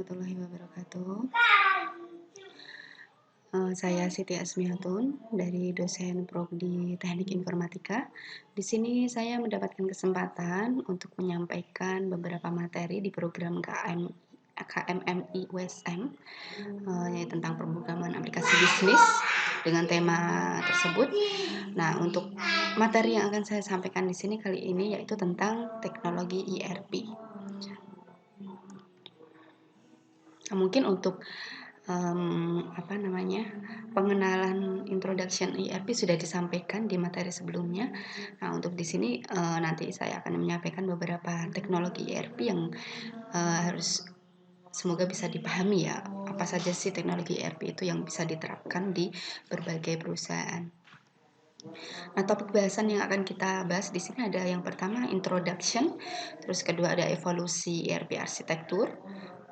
warahmatullahi wabarakatuh. Saya Siti Asmiatun dari dosen Prodi Teknik Informatika. Di sini saya mendapatkan kesempatan untuk menyampaikan beberapa materi di program KMMI USM yaitu tentang pemrograman aplikasi bisnis dengan tema tersebut. Nah, untuk materi yang akan saya sampaikan di sini kali ini yaitu tentang teknologi ERP. Mungkin untuk pengenalan introduction ERP sudah disampaikan di materi sebelumnya. Nah, untuk di sini nanti saya akan menyampaikan beberapa teknologi ERP yang harus semoga bisa dipahami ya. Apa saja sih teknologi ERP itu yang bisa diterapkan di berbagai perusahaan. Nah, topik bahasan yang akan kita bahas di sini ada yang pertama introduction, terus kedua ada evolusi ERP arsitektur,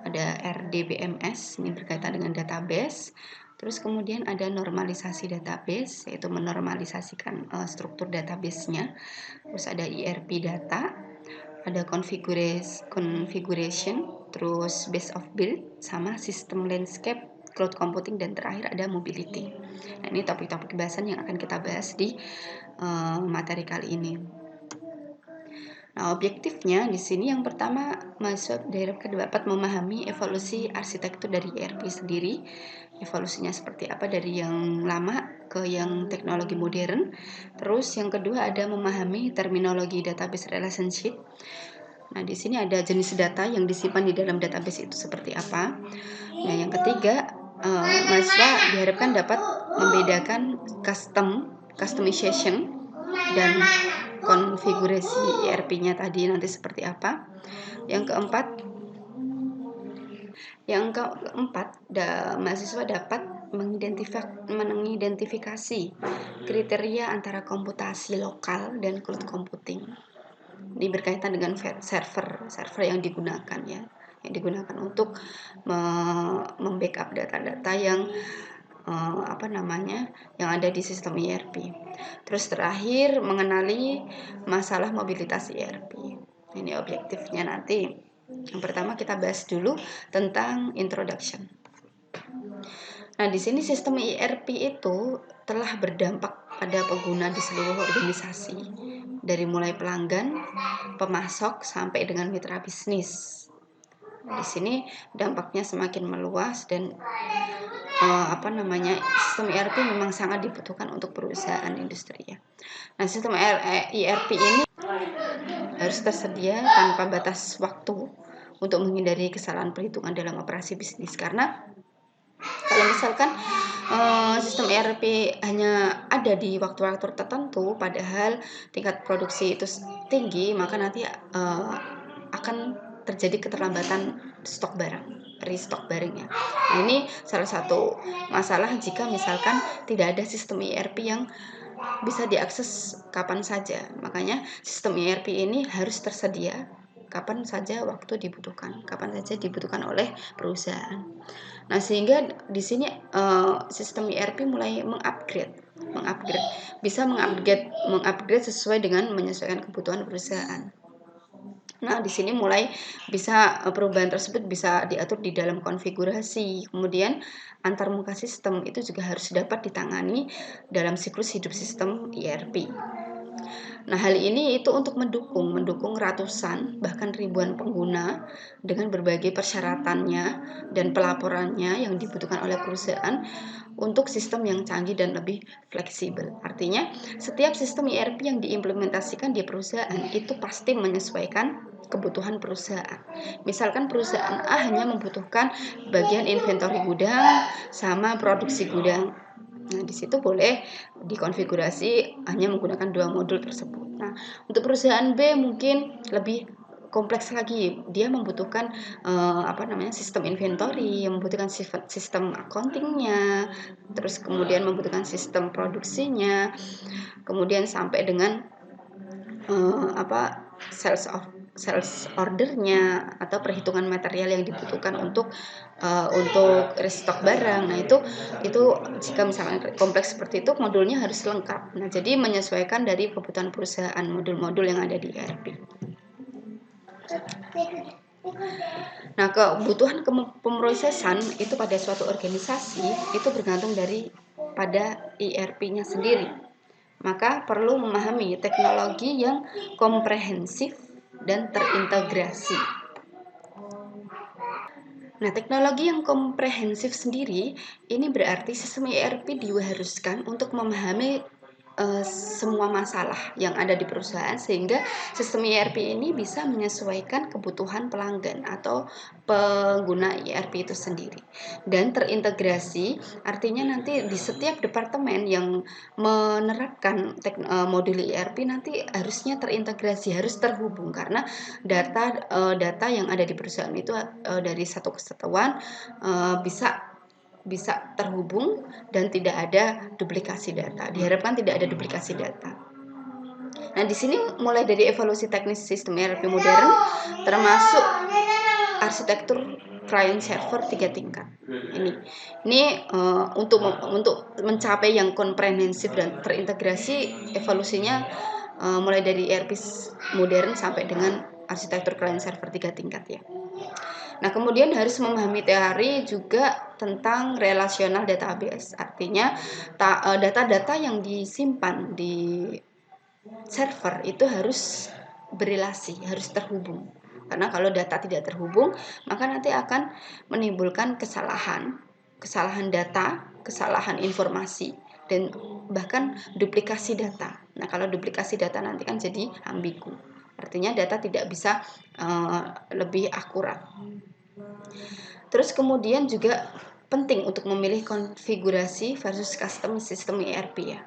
ada RDBMS, ini berkaitan dengan database. Terus kemudian ada normalisasi database, yaitu menormalisasikan struktur database-nya. Terus ada ERP data, ada configuration, terus base of build, sama sistem landscape, cloud computing, dan terakhir ada mobility. Nah, ini topik-topik bahasan yang akan kita bahas di materi kali ini. Nah, objektifnya di sini yang pertama mahasiswa diharapkan dapat memahami evolusi arsitektur dari ERP sendiri, evolusinya seperti apa dari yang lama ke yang teknologi modern. Terus yang kedua ada memahami terminologi database relationship. Nah, di sini ada jenis data yang disimpan di dalam database itu seperti apa. Nah, yang ketiga mahasiswa diharapkan dapat membedakan customization dan konfigurasi ERP-nya tadi nanti seperti apa. Yang keempat, mahasiswa dapat mengidentifikasi kriteria antara komputasi lokal dan cloud computing. Ini berkaitan dengan server yang digunakan ya, yang digunakan untuk membackup data-data yang yang ada di sistem ERP. Terus terakhir mengenali masalah mobilitas ERP. Ini objektifnya nanti. Yang pertama kita bahas dulu tentang introduction. Nah, di sini sistem ERP itu telah berdampak pada pengguna di seluruh organisasi, dari mulai pelanggan, pemasok sampai dengan mitra bisnis. Di sini dampaknya semakin meluas dan sistem ERP memang sangat dibutuhkan untuk perusahaan industri ya. Nah, sistem ERP ini harus tersedia tanpa batas waktu untuk menghindari kesalahan perhitungan dalam operasi bisnis. Karena kalau misalkan sistem ERP hanya ada di waktu-waktu tertentu, padahal tingkat produksi itu tinggi, maka nanti akan terjadi keterlambatan stok barang, restock barangnya. Nah, ini salah satu masalah jika misalkan tidak ada sistem ERP yang bisa diakses kapan saja. Makanya sistem ERP ini harus tersedia kapan saja waktu dibutuhkan, kapan saja dibutuhkan oleh perusahaan. Nah, sehingga di sini sistem ERP mulai bisa mengupgrade sesuai dengan menyesuaikan kebutuhan perusahaan. Nah, di sini mulai bisa perubahan tersebut bisa diatur di dalam konfigurasi. Kemudian antarmuka sistem itu juga harus dapat ditangani dalam siklus hidup sistem ERP. Nah, hal ini itu untuk mendukung ratusan bahkan ribuan pengguna dengan berbagai persyaratannya dan pelaporannya yang dibutuhkan oleh perusahaan untuk sistem yang canggih dan lebih fleksibel. Artinya, setiap sistem ERP yang diimplementasikan di perusahaan itu pasti menyesuaikan kebutuhan perusahaan. Misalkan perusahaan A hanya membutuhkan bagian inventory gudang sama produksi gudang. Nah, di situ boleh dikonfigurasi hanya menggunakan dua modul tersebut. Nah, untuk perusahaan B mungkin lebih kompleks lagi. Dia membutuhkan sistem inventory, membutuhkan sistem accountingnya, terus kemudian membutuhkan sistem produksinya, kemudian sampai dengan sales ordernya atau perhitungan material yang dibutuhkan untuk restock barang. Nah, itu jika misalnya kompleks seperti itu modulnya harus lengkap. Nah, jadi menyesuaikan dari kebutuhan perusahaan modul-modul yang ada di ERP. Nah, kebutuhan pemrosesan itu pada suatu organisasi itu bergantung dari pada ERP-nya sendiri. Maka perlu memahami teknologi yang komprehensif dan terintegrasi. Nah, teknologi yang komprehensif sendiri ini berarti sistem ERP diharuskan untuk memahami semua masalah yang ada di perusahaan sehingga sistem ERP ini bisa menyesuaikan kebutuhan pelanggan atau pengguna ERP itu sendiri. Dan terintegrasi artinya nanti di setiap departemen yang menerapkan modul ERP nanti harusnya terintegrasi, harus terhubung karena data yang ada di perusahaan itu dari satu kesatuan bisa terhubung dan tidak ada duplikasi data. Diharapkan tidak ada duplikasi data. Nah, di sini mulai dari evolusi teknis sistem ERP modern termasuk arsitektur client server 3 tingkat. Ini untuk mencapai yang komprehensif dan terintegrasi, evolusinya mulai dari ERP modern sampai dengan arsitektur client server 3 tingkat ya. Nah, kemudian harus memahami teori juga tentang relational database. Artinya data-data yang disimpan di server itu harus berelasi, harus terhubung. Karena kalau data tidak terhubung, maka nanti akan menimbulkan kesalahan data, kesalahan informasi, dan bahkan duplikasi data. Nah, kalau duplikasi data nanti kan jadi ambigu. Artinya data tidak bisa lebih akurat. Terus kemudian juga penting untuk memilih konfigurasi versus custom sistem ERP ya.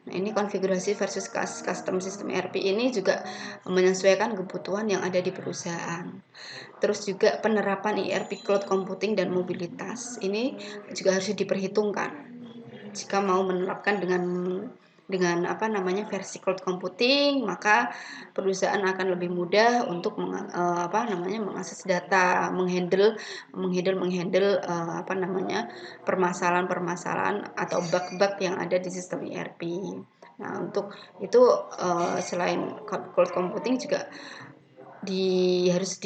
Nah, ini konfigurasi versus custom sistem ERP ini juga menyesuaikan kebutuhan yang ada di perusahaan. Terus juga penerapan ERP cloud computing dan mobilitas ini juga harus diperhitungkan. Jika mau menerapkan dengan versi cloud computing, maka perusahaan akan lebih mudah untuk mengakses data, menghandle permasalahan-permasalahan atau bug-bug yang ada di sistem ERP. Nah, untuk itu selain cloud computing juga harus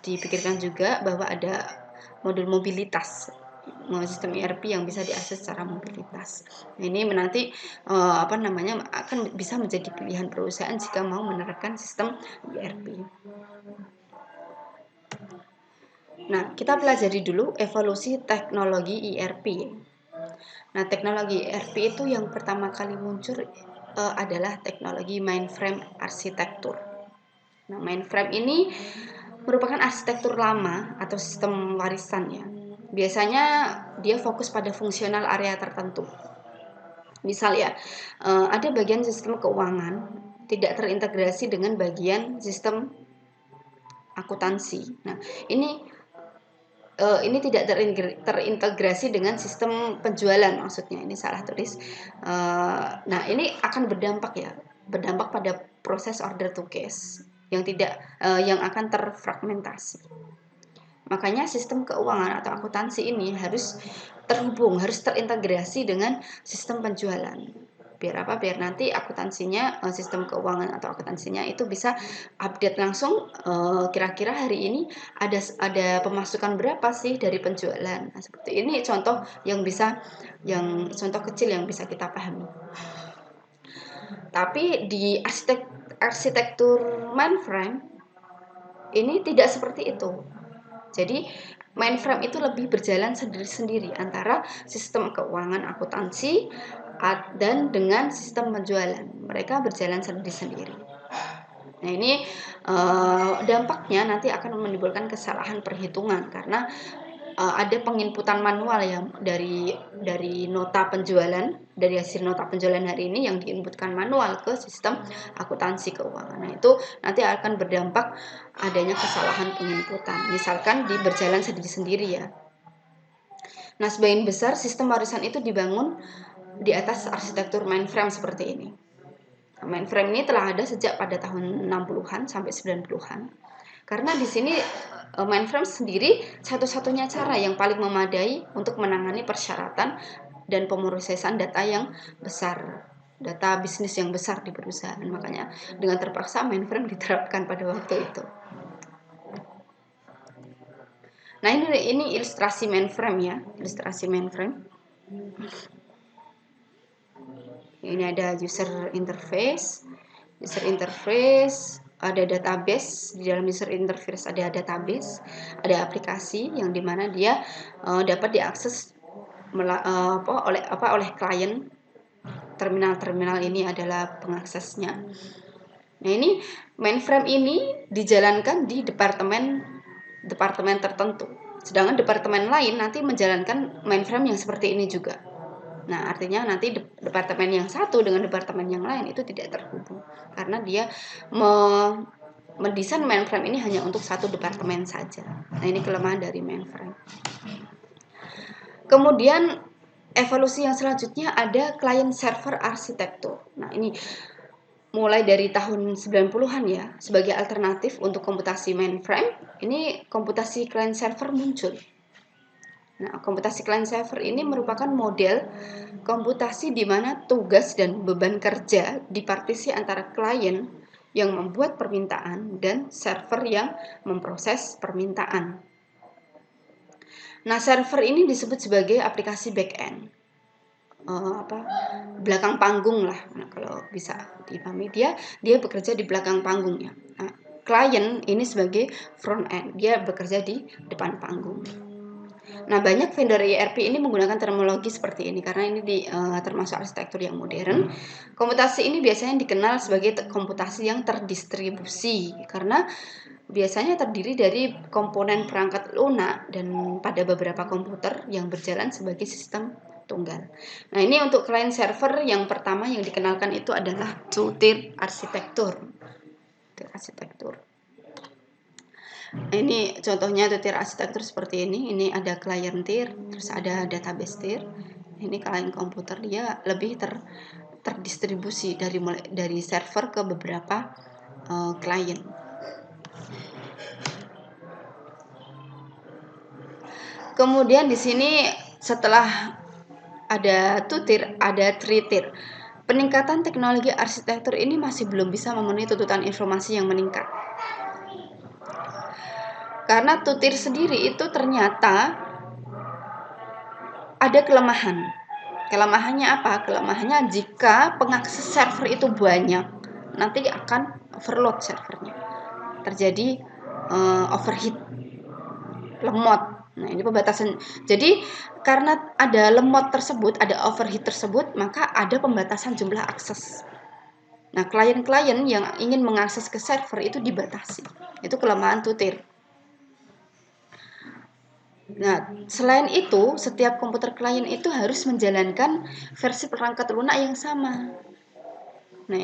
dipikirkan juga bahwa ada modul mobilitas, sistem ERP yang bisa diakses secara mobilitas. Ini nanti akan bisa menjadi pilihan perusahaan jika mau menerapkan sistem ERP. Nah, kita pelajari dulu evolusi teknologi ERP. Nah, teknologi ERP itu yang pertama kali muncul adalah teknologi mainframe arsitektur. Nah, mainframe ini merupakan arsitektur lama atau sistem warisan ya. Biasanya dia fokus pada fungsional area tertentu. Misal ya, ada bagian sistem keuangan tidak terintegrasi dengan bagian sistem akuntansi. Nah, ini tidak terintegrasi dengan sistem penjualan, maksudnya ini salah tulis. Nah, ini akan berdampak pada proses order to cash yang akan terfragmentasi. Makanya sistem keuangan atau akuntansi ini harus terhubung, harus terintegrasi dengan sistem penjualan. Biar nanti akuntansinya, sistem keuangan atau akuntansinya itu bisa update langsung, kira-kira hari ini ada pemasukan berapa sih dari penjualan. Nah, seperti ini contoh contoh kecil yang bisa kita pahami. Tapi di arsitektur mainframe ini tidak seperti itu. Jadi mainframe itu lebih berjalan sendiri-sendiri antara sistem keuangan akuntansi dan dengan sistem penjualan. Mereka berjalan sendiri-sendiri. Nah, ini dampaknya nanti akan menimbulkan kesalahan perhitungan karena ada penginputan manual yang dari nota penjualan, dari hasil nota penjualan hari ini yang diinputkan manual ke sistem akuntansi keuangan. Nah, itu nanti akan berdampak adanya kesalahan penginputan. Misalkan berjalan sendiri-sendiri ya. Nah, sebagian besar sistem warisan itu dibangun di atas arsitektur mainframe seperti ini. Mainframe ini telah ada sejak pada tahun 60-an sampai 90-an. Karena di sini mainframe sendiri satu-satunya cara yang paling memadai untuk menangani persyaratan dan pemrosesan data yang besar, data bisnis yang besar di perusahaan. Makanya dengan terpaksa mainframe diterapkan pada waktu itu. Nah, ini ilustrasi mainframe ya, ilustrasi mainframe. Ini ada user interface, ada database. Di dalam user interface ada database, ada aplikasi yang dimana dia dapat diakses oleh klien. Terminal-terminal ini adalah pengaksesnya. Nah, ini mainframe ini dijalankan di departemen tertentu. Sedangkan departemen lain nanti menjalankan mainframe yang seperti ini juga. Nah, artinya nanti departemen yang satu dengan departemen yang lain itu tidak terhubung karena dia mendesain mainframe ini hanya untuk satu departemen saja. Nah, ini kelemahan dari mainframe. Kemudian evolusi yang selanjutnya ada client server arsitektur. Nah, ini mulai dari tahun 90-an ya, sebagai alternatif untuk komputasi mainframe, ini komputasi client server muncul. Nah, komputasi client server ini merupakan model komputasi di mana tugas dan beban kerja dipartisi antara klien yang membuat permintaan dan server yang memproses permintaan. Nah, server ini disebut sebagai aplikasi back-end. Belakang panggung lah. Nah, kalau bisa dipahami, dia bekerja di belakang panggungnya. Nah, klien ini sebagai front end, dia bekerja di depan panggung. Nah, banyak vendor ERP ini menggunakan terminologi seperti ini karena ini termasuk arsitektur yang modern. Komputasi ini biasanya dikenal sebagai komputasi yang terdistribusi karena biasanya terdiri dari komponen perangkat lunak dan pada beberapa komputer yang berjalan sebagai sistem tunggal. Nah, ini untuk client server yang pertama yang dikenalkan itu adalah two-tier arsitektur. Ini contohnya two-tier arsitektur seperti ini. Ini ada client tier, terus ada database tier. Ini client komputer dia lebih terdistribusi dari server ke beberapa client. Kemudian di sini setelah ada two-tier, ada three-tier. Peningkatan teknologi arsitektur ini masih belum bisa memenuhi tuntutan informasi yang meningkat. Karena two-tier sendiri itu ternyata ada kelemahan. Kelemahannya apa? Kelemahannya jika pengakses server itu banyak, nanti akan overload servernya. Terjadi overheat, lemot. Nah, ini pembatasan. Jadi karena ada lemot tersebut, ada overheat tersebut, maka ada pembatasan jumlah akses. Nah, klien-klien yang ingin mengakses ke server itu dibatasi. Itu kelemahan two-tier. Nah, selain itu, setiap komputer klien itu harus menjalankan versi perangkat lunak yang sama. Nah,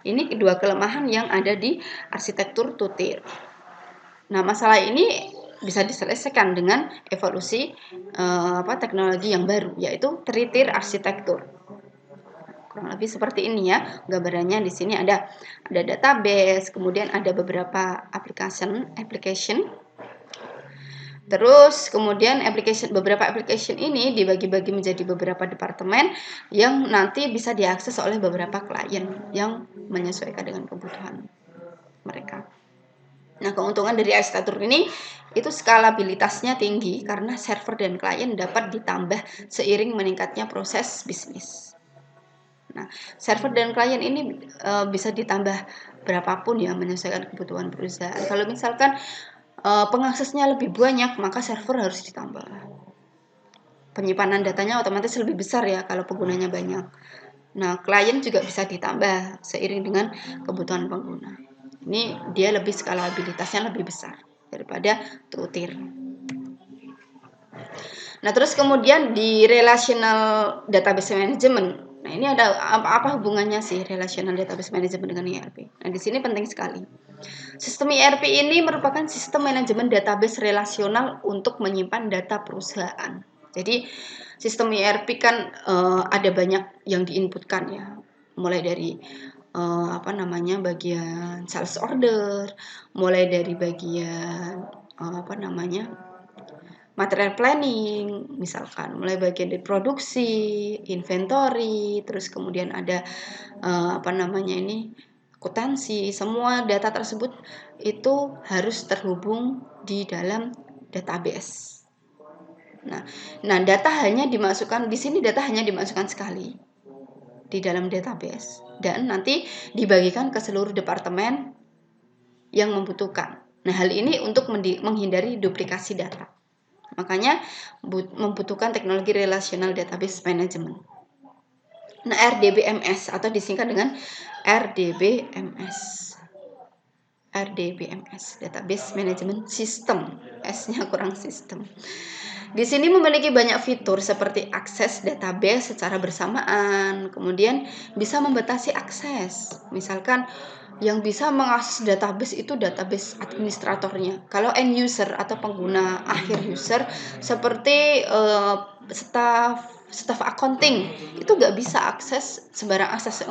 ini kedua kelemahan yang ada di arsitektur two-tier. Nah, masalah ini bisa diselesaikan dengan evolusi teknologi yang baru, yaitu three-tier arsitektur. Kurang lebih seperti ini ya gambarannya. Di sini ada database, kemudian ada beberapa application. Terus kemudian beberapa application ini dibagi-bagi menjadi beberapa departemen yang nanti bisa diakses oleh beberapa klien yang menyesuaikan dengan kebutuhan mereka. Nah, keuntungan dari arsitektur ini itu skalabilitasnya tinggi karena server dan klien dapat ditambah seiring meningkatnya proses bisnis. Nah, server dan klien ini bisa ditambah berapapun ya menyesuaikan kebutuhan perusahaan. Kalau misalkan pengaksesnya lebih banyak, maka server harus ditambah. Penyimpanan datanya otomatis lebih besar ya kalau penggunanya banyak. Nah, klien juga bisa ditambah seiring dengan kebutuhan pengguna. Ini dia lebih skalabilitasnya lebih besar daripada two-tier. Nah, terus kemudian di relational database management. Nah, ini ada apa hubungannya sih relational database management dengan ERP? Nah, di sini penting sekali. Sistem ERP ini merupakan sistem manajemen database relasional untuk menyimpan data perusahaan. Jadi sistem ERP kan ada banyak yang diinputkan ya, mulai dari bagian sales order, mulai dari bagian material planning, misalkan mulai bagian dari produksi, inventory, terus kemudian ada akuntansi. Semua data tersebut itu harus terhubung di dalam database. Nah, data hanya dimasukkan di sini, data hanya dimasukkan sekali di dalam database dan nanti dibagikan ke seluruh departemen yang membutuhkan. Nah, hal ini untuk menghindari duplikasi data. Makanya membutuhkan teknologi relational database management. Nah, RDBMS atau disingkat dengan RDBMS. RDBMS, Database Management System. S-nya kurang sistem. Di sini memiliki banyak fitur seperti akses database secara bersamaan, kemudian bisa membatasi akses. Misalkan yang bisa mengakses database itu database administratornya. Kalau end user atau pengguna akhir user seperti staff accounting itu nggak bisa akses sembarang akses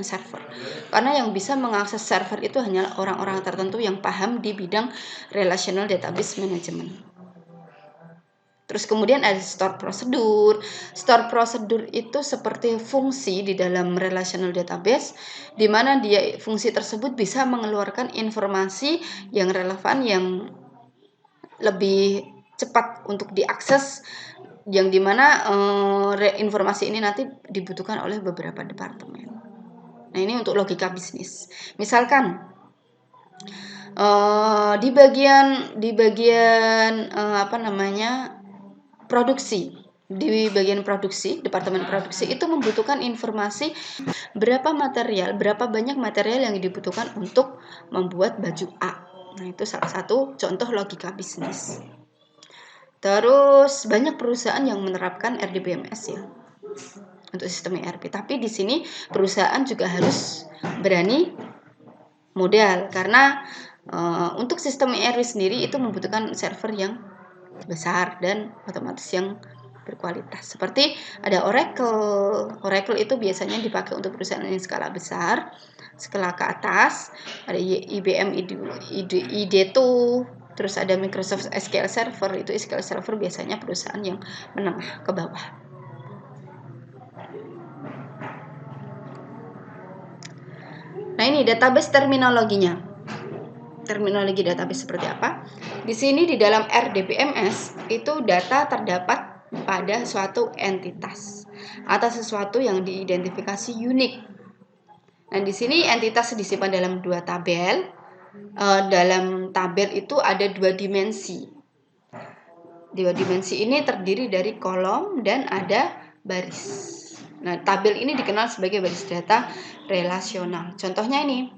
server, karena yang bisa mengakses server itu hanya orang-orang tertentu yang paham di bidang relational database management. Terus kemudian ada store prosedur. Store prosedur itu seperti fungsi di dalam relational database di mana fungsi tersebut bisa mengeluarkan informasi yang relevan, yang lebih cepat untuk diakses, yang dimana informasi ini nanti dibutuhkan oleh beberapa departemen. Nah, ini untuk logika bisnis. Misalkan di bagian produksi, di bagian produksi, departemen produksi itu membutuhkan informasi berapa banyak material yang dibutuhkan untuk membuat baju A. Nah, itu salah satu contoh logika bisnis. Terus banyak perusahaan yang menerapkan RDBMS ya untuk sistem ERP. Tapi di sini perusahaan juga harus berani modal, karena untuk sistem ERP sendiri itu membutuhkan server yang besar dan otomatis yang berkualitas. Seperti ada Oracle. Oracle itu biasanya dipakai untuk perusahaan yang skala besar, skala ke atas. Ada IBM ID2, terus ada Microsoft SQL Server. Itu SQL Server biasanya perusahaan yang menengah ke bawah. Nah, ini database terminologinya. Terminologi database seperti apa? Di sini di dalam RDBMS itu data terdapat pada suatu entitas atau sesuatu yang diidentifikasi unik. Nah, di sini entitas disimpan dalam dua tabel. Dalam tabel itu ada dua dimensi. Dua dimensi ini terdiri dari kolom dan ada baris. Nah, tabel ini dikenal sebagai baris data relasional. Contohnya ini.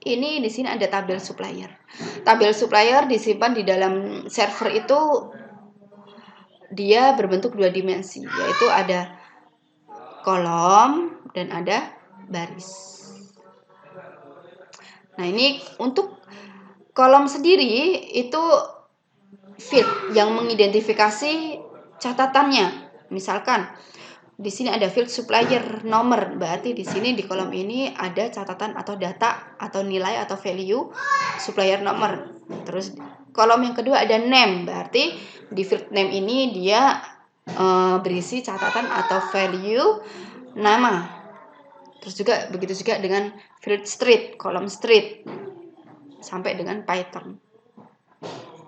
Ini di sini ada tabel supplier. Tabel supplier disimpan di dalam server itu dia berbentuk dua dimensi, yaitu ada kolom dan ada baris. Nah, ini untuk kolom sendiri itu field yang mengidentifikasi catatannya. Misalkan di sini ada field supplier nomor, berarti di sini di kolom ini ada catatan atau data atau nilai atau value supplier nomor. Terus kolom yang kedua ada name, berarti di field name ini dia berisi catatan atau value nama. Terus juga begitu juga dengan field street, kolom street sampai dengan Python.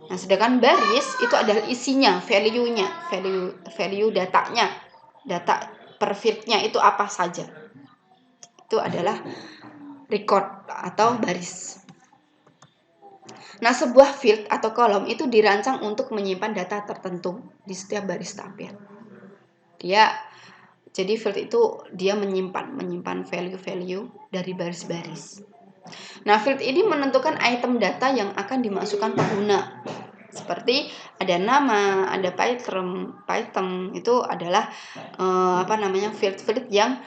Nah, sedangkan baris itu adalah isinya, value-nya, value datanya. Data per fieldnya itu apa saja. Itu adalah record atau baris. Nah, sebuah field atau kolom itu dirancang untuk menyimpan data tertentu di setiap baris tabel. Jadi field itu dia menyimpan value-value dari baris-baris. Nah, field ini menentukan item data yang akan dimasukkan pengguna. Seperti ada nama, ada Python itu adalah field yang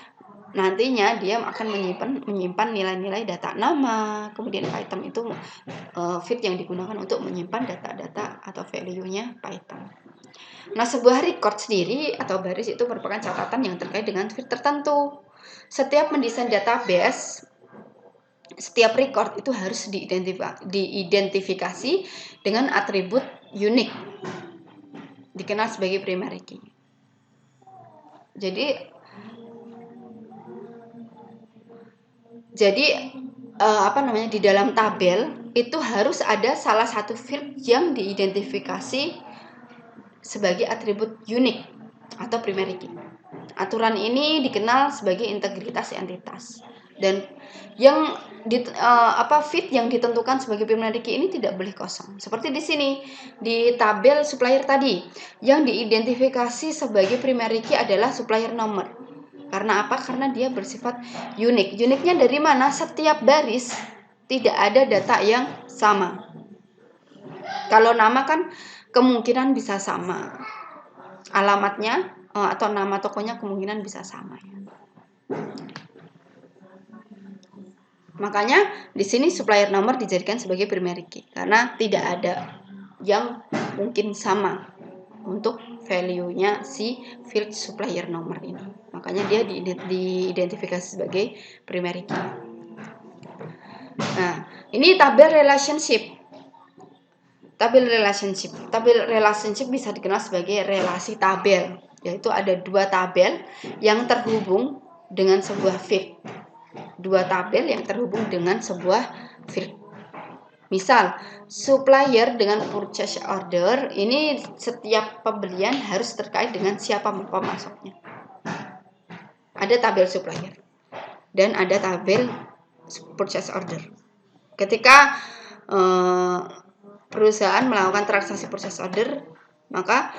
nantinya dia akan menyimpan nilai-nilai data nama. Kemudian Python itu field yang digunakan untuk menyimpan data-data atau value-nya Python. Nah, sebuah record sendiri atau baris itu merupakan catatan yang terkait dengan field tertentu. Setiap mendesain database, setiap record itu harus diidentifikasi dengan atribut unik, dikenal sebagai primary key. Jadi di dalam tabel itu harus ada salah satu field yang diidentifikasi sebagai atribut unik atau primary key. Aturan ini dikenal sebagai integritas entitas. Dan yang feed yang ditentukan sebagai primary key ini tidak boleh kosong. Seperti di sini di tabel supplier tadi, yang diidentifikasi sebagai primary key adalah supplier nomor. Karena apa? Karena dia bersifat unik. Uniknya dari mana? Setiap baris tidak ada data yang sama. Kalau nama kan kemungkinan bisa sama. Alamatnya atau nama tokonya kemungkinan bisa sama. Makanya di sini supplier nomor dijadikan sebagai primary key karena tidak ada yang mungkin sama untuk value-nya si field supplier nomor ini. Makanya dia diidentifikasi sebagai primary key. Nah, ini tabel relationship. Tabel relationship bisa dikenal sebagai relasi tabel, yaitu ada dua tabel yang terhubung dengan sebuah field. Dua tabel yang terhubung dengan sebuah field. Misal, supplier dengan purchase order, ini setiap pembelian harus terkait dengan siapa pemasoknya. Ada tabel supplier dan ada tabel purchase order. Ketika perusahaan melakukan transaksi purchase order, maka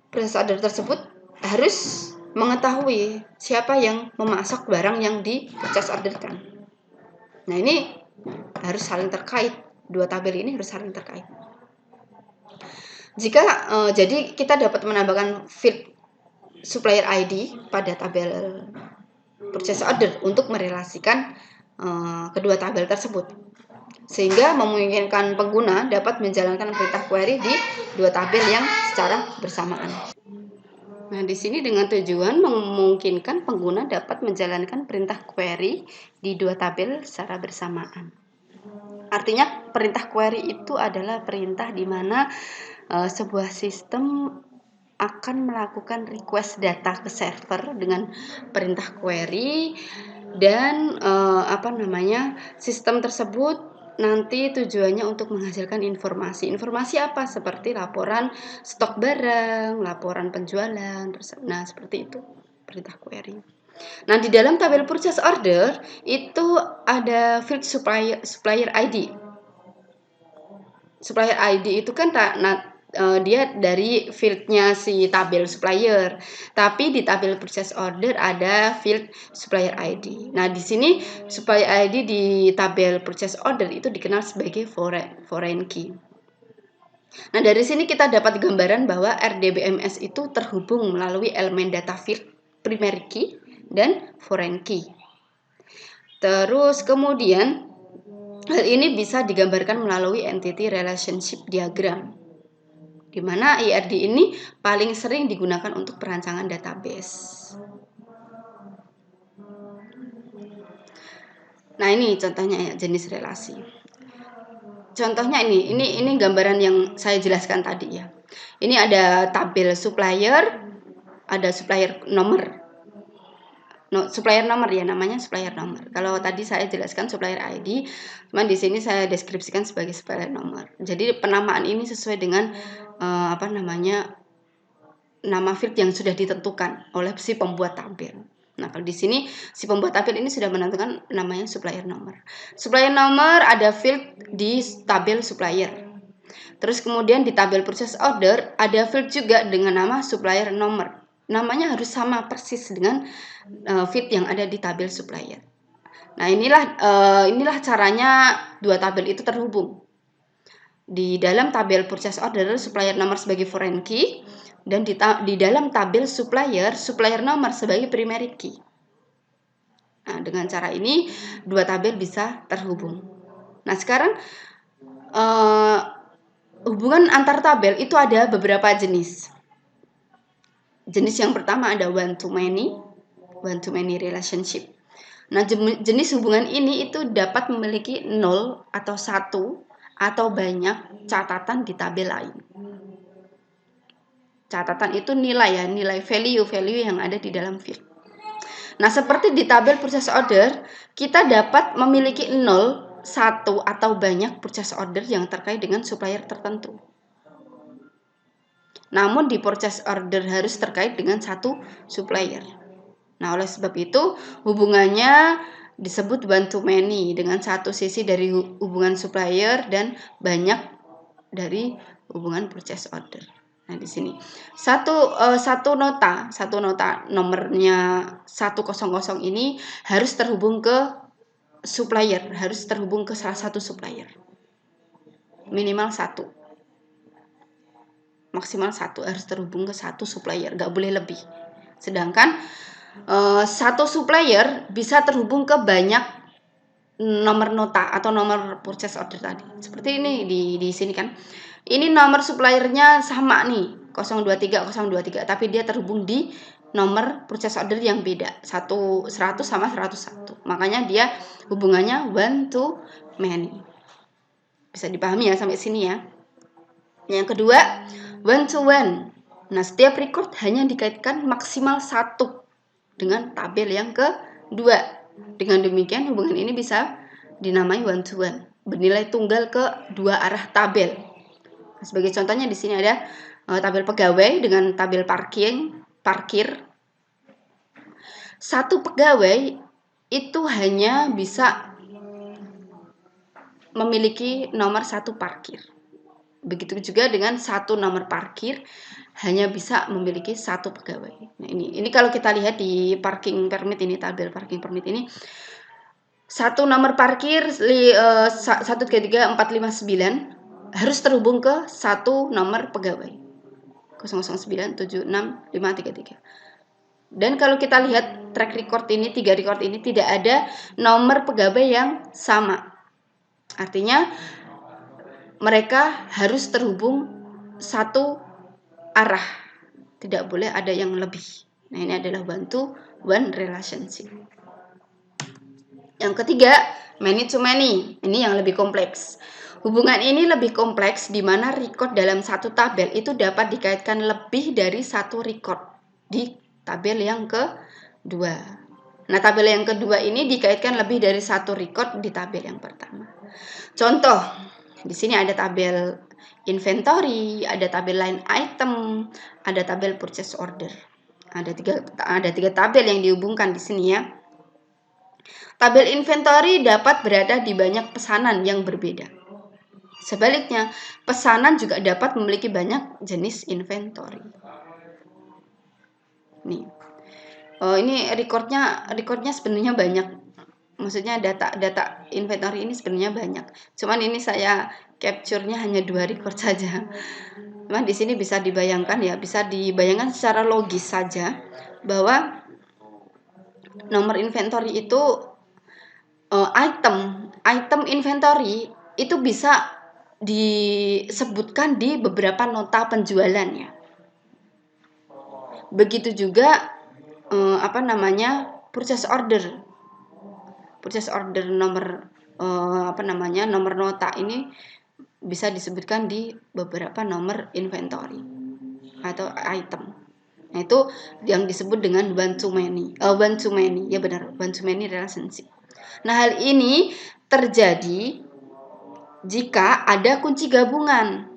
purchase order tersebut harus mengetahui siapa yang memasok barang yang di purchase orderkan. Nah, ini harus saling terkait. Dua tabel ini harus saling terkait. Jadi kita dapat menambahkan field supplier ID pada tabel purchase order untuk merelasikan kedua tabel tersebut, sehingga memungkinkan pengguna dapat menjalankan perintah query di dua tabel yang secara bersamaan. Nah, di sini dengan tujuan memungkinkan pengguna dapat menjalankan perintah query di dua tabel secara bersamaan. Artinya perintah query itu adalah perintah di mana sebuah sistem akan melakukan request data ke server dengan perintah query dan sistem tersebut nanti tujuannya untuk menghasilkan informasi. Informasi apa? Seperti laporan stok barang, laporan penjualan. Nah, seperti itu perintah query. Nah, di dalam tabel purchase order itu ada field supplier ID. Supplier ID itu kan dia dari fieldnya si tabel supplier, tapi di tabel purchase order ada field supplier ID. Nah, di sini supplier ID di tabel purchase order itu dikenal sebagai foreign key. Nah, dari sini kita dapat gambaran bahwa RDBMS itu terhubung melalui elemen data field primary key dan foreign key. Terus kemudian hal ini bisa digambarkan melalui entity relationship diagram, di mana IRD ini paling sering digunakan untuk perancangan database. Nah, ini contohnya ya, jenis relasi. Contohnya ini gambaran yang saya jelaskan tadi ya. Ini ada tabel supplier, ada supplier nomor. Supplier nomor ya, namanya supplier nomor. Kalau tadi saya jelaskan supplier ID, cuman di sini saya deskripsikan sebagai supplier nomor. Jadi penamaan ini sesuai dengan nama field yang sudah ditentukan oleh si pembuat tabel. Nah, kalau di sini si pembuat tabel ini sudah menentukan namanya supplier nomor. Supplier nomor ada field di tabel supplier. Terus kemudian di tabel purchase order ada field juga dengan nama supplier nomor. Namanya harus sama persis dengan field yang ada di tabel supplier. Nah, inilah caranya dua tabel itu terhubung. Di dalam tabel purchase order supplier nomor sebagai foreign key dan di dalam tabel supplier nomor sebagai primary key. Nah, dengan cara ini dua tabel bisa terhubung. Nah, sekarang hubungan antar tabel itu ada beberapa jenis. Jenis yang pertama ada one to many relationship. Nah, jenis hubungan ini itu dapat memiliki 0 atau 1 atau banyak catatan di tabel lain. Catatan itu nilai value yang ada di dalam field. Nah, seperti di tabel purchase order, kita dapat memiliki 0 satu atau banyak purchase order yang terkait dengan supplier tertentu. Namun di purchase order harus terkait dengan satu supplier. Nah, oleh sebab itu hubungannya disebut one to many, dengan satu sisi dari hubungan supplier dan banyak dari hubungan purchase order. Nah, di sini satu nota nomornya 100 ini harus terhubung ke supplier, harus terhubung ke salah satu supplier. Minimal satu. Maksimal satu, harus terhubung ke satu supplier, nggak boleh lebih. Sedangkan satu supplier bisa terhubung ke banyak nomor nota atau nomor purchase order tadi. Seperti ini di sini kan. Ini nomor suppliernya sama nih, 023 tapi dia terhubung di nomor purchase order yang beda, 100 sama 101. Makanya dia hubungannya one to many. Bisa dipahami ya sampai sini ya. Yang kedua, one to one. Nah, setiap record hanya dikaitkan maksimal satu dengan tabel yang kedua. Dengan demikian hubungan ini bisa dinamai one to one, bernilai tunggal ke dua arah tabel. Nah, sebagai contohnya di sini ada tabel pegawai dengan tabel parkir. Satu pegawai itu hanya bisa memiliki nomor satu parkir. Begitu juga dengan satu nomor parkir hanya bisa memiliki satu pegawai. Nah, ini kalau kita lihat di parking permit ini, tabel parking permit ini, satu nomor parkir 133459 harus terhubung ke satu nomor pegawai 009765333. Dan kalau kita lihat track record ini, 3 record ini tidak ada nomor pegawai yang sama. Artinya mereka harus terhubung satu arah, tidak boleh ada yang lebih. Nah, ini adalah one to one relationship. Yang ketiga, many to many. Ini yang lebih kompleks. Hubungan ini lebih kompleks di mana record dalam satu tabel itu dapat dikaitkan lebih dari satu record di tabel yang kedua. Nah, tabel yang kedua ini dikaitkan lebih dari satu record di tabel yang pertama. Contoh, di sini ada tabel inventory, ada tabel line item, ada tabel purchase order. Ada tiga tabel yang dihubungkan di sini ya. Tabel inventory dapat berada di banyak pesanan yang berbeda. Sebaliknya, pesanan juga dapat memiliki banyak jenis inventory. Nih, ini recordnya sebenarnya banyak. Maksudnya data inventory ini sebenarnya banyak. Cuman ini saya capture-nya hanya 2 record saja. Cuman di sini bisa dibayangkan ya, bisa dibayangkan secara logis saja bahwa nomor inventory itu item inventory itu bisa disebutkan di beberapa nota penjualannya. Begitu juga purchase order. Purchase order nomor nomor nota ini bisa disebutkan di beberapa nomor inventory atau item. Nah, itu yang disebut dengan one to many. Ya benar, one to many relationship. Nah, hal ini terjadi jika ada kunci gabungan.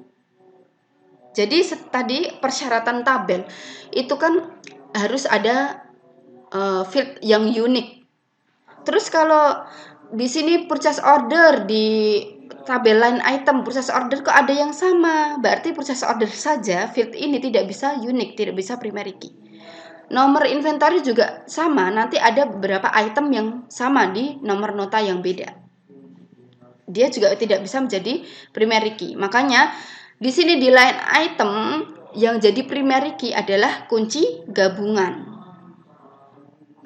Jadi tadi persyaratan tabel itu kan harus ada field yang unik. Terus kalau di sini purchase order di tabel line item purchase order kok ada yang sama, berarti purchase order saja field ini tidak bisa unik, tidak bisa primary key. Nomor inventory juga sama, nanti ada beberapa item yang sama di nomor nota yang beda. Dia juga tidak bisa menjadi primary key. Makanya di sini di line item yang jadi primary key adalah kunci gabungan.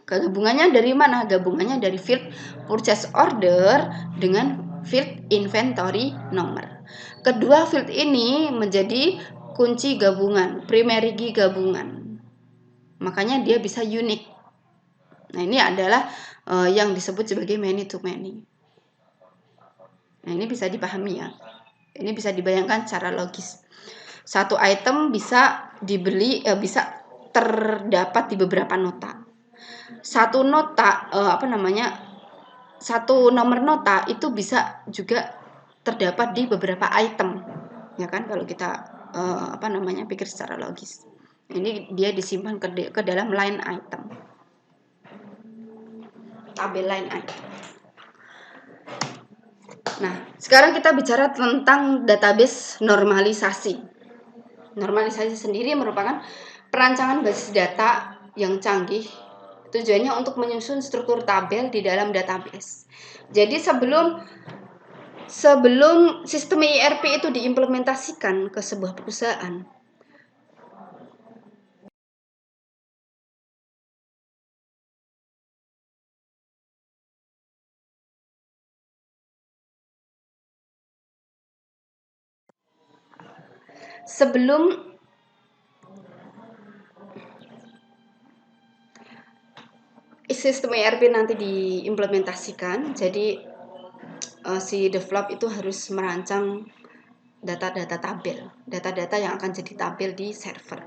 Gabungannya dari mana? Gabungannya dari field purchase order dengan field inventory nomor. Kedua field ini menjadi kunci gabungan, primary key gabungan. Makanya dia bisa unik. Nah, ini adalah yang disebut sebagai many to many. Nah, ini bisa dipahami ya. Ini bisa dibayangkan secara logis. Satu item bisa dibeli, bisa terdapat di beberapa nota. Satu nota satu nomor nota itu bisa juga terdapat di beberapa item, ya kan, kalau kita pikir secara logis. Ini dia disimpan ke dalam line item, tabel line item. Nah, sekarang kita bicara tentang database normalisasi. Normalisasi sendiri merupakan perancangan basis data yang canggih. Tujuannya untuk menyusun struktur tabel di dalam database. Jadi sebelum sistem ERP itu diimplementasikan ke sebuah perusahaan, sebelum sistem ERP nanti diimplementasikan, jadi si develop itu harus merancang data-data tabel, data-data yang akan jadi tabel di server.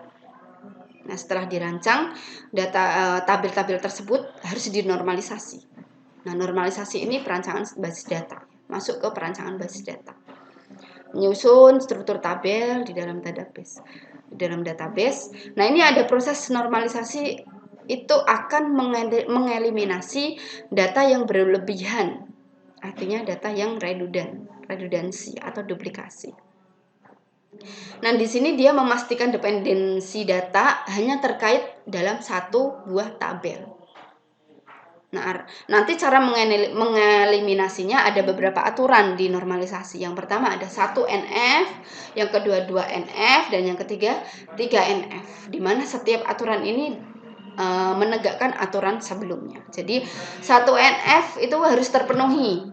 Nah, setelah dirancang, data tabel-tabel tersebut harus dinormalisasi. Nah, normalisasi ini perancangan basis data, masuk ke perancangan basis data. Menyusun struktur tabel di dalam database. Nah, ini ada proses normalisasi, itu akan mengeliminasi data yang berlebihan. Artinya data yang redundansi atau duplikasi. Nah, di sini dia memastikan dependensi data hanya terkait dalam satu buah tabel. Nah, nanti cara mengeliminasinya ada beberapa aturan di normalisasi. Yang pertama ada 1 NF, yang kedua 2 NF, dan yang ketiga 3 NF. Di mana setiap aturan ini menegakkan aturan sebelumnya. Jadi 1 NF itu harus terpenuhi.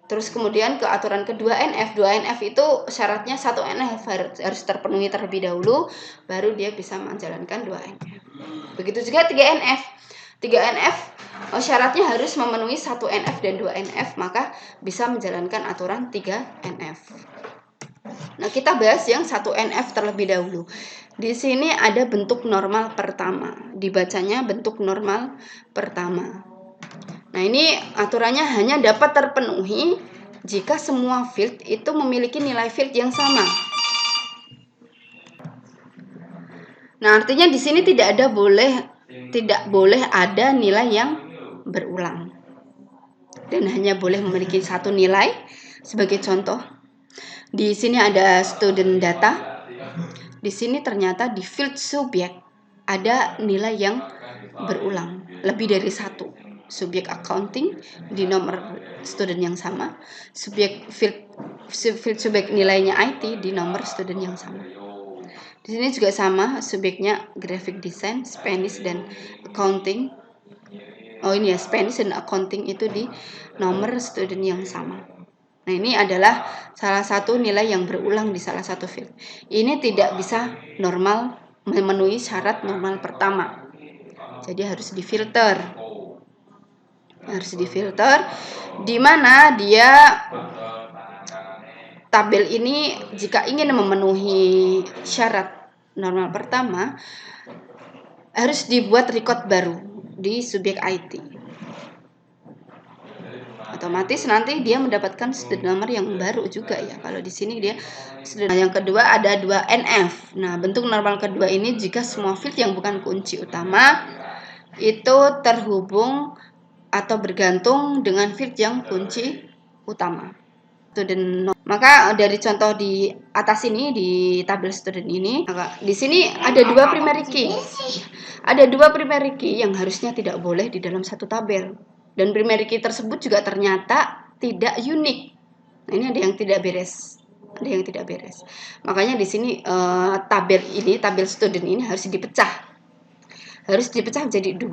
Terus kemudian ke aturan kedua NF, 2 NF itu syaratnya 1 NF harus terpenuhi terlebih dahulu, baru dia bisa menjalankan 2 NF. Begitu juga 3 NF. 3 NF syaratnya harus memenuhi 1 NF dan 2 NF, maka bisa menjalankan aturan 3 NF. Nah, kita bahas yang 1 NF terlebih dahulu. Di sini ada bentuk normal pertama, dibacanya bentuk normal pertama. Nah, ini aturannya hanya dapat terpenuhi jika semua field itu memiliki nilai field yang sama. Nah, artinya di sini tidak boleh ada nilai yang berulang. Dan hanya boleh memiliki satu nilai. Sebagai contoh, di sini ada student data. Di sini ternyata di field subjek ada nilai yang berulang, lebih dari satu. Subjek accounting di nomor student yang sama, field subjek nilainya IT di nomor student yang sama. Di sini juga sama, subjeknya graphic design, Spanish dan accounting. Oh, ini ya, Spanish dan accounting itu di nomor student yang sama. Nah, ini adalah salah satu nilai yang berulang di salah satu field. Ini tidak bisa normal, memenuhi syarat normal pertama. Jadi harus difilter. Di mana dia tabel ini jika ingin memenuhi syarat normal pertama harus dibuat record baru di subjek IT. Otomatis nanti dia mendapatkan student nomor yang baru juga ya. Kalau di sini dia student. Yang kedua ada 2 NF. Nah, bentuk normal kedua ini jika semua field yang bukan kunci utama itu terhubung atau bergantung dengan field yang kunci utama. Maka dari contoh di atas ini di tabel student ini, maka di sini ada 2 primary key. Ada 2 primary key yang harusnya tidak boleh di dalam satu tabel. Dan primary key tersebut juga ternyata tidak unik. Nah, ini ada yang tidak beres. Makanya di sini tabel student ini harus dipecah. Menjadi 2.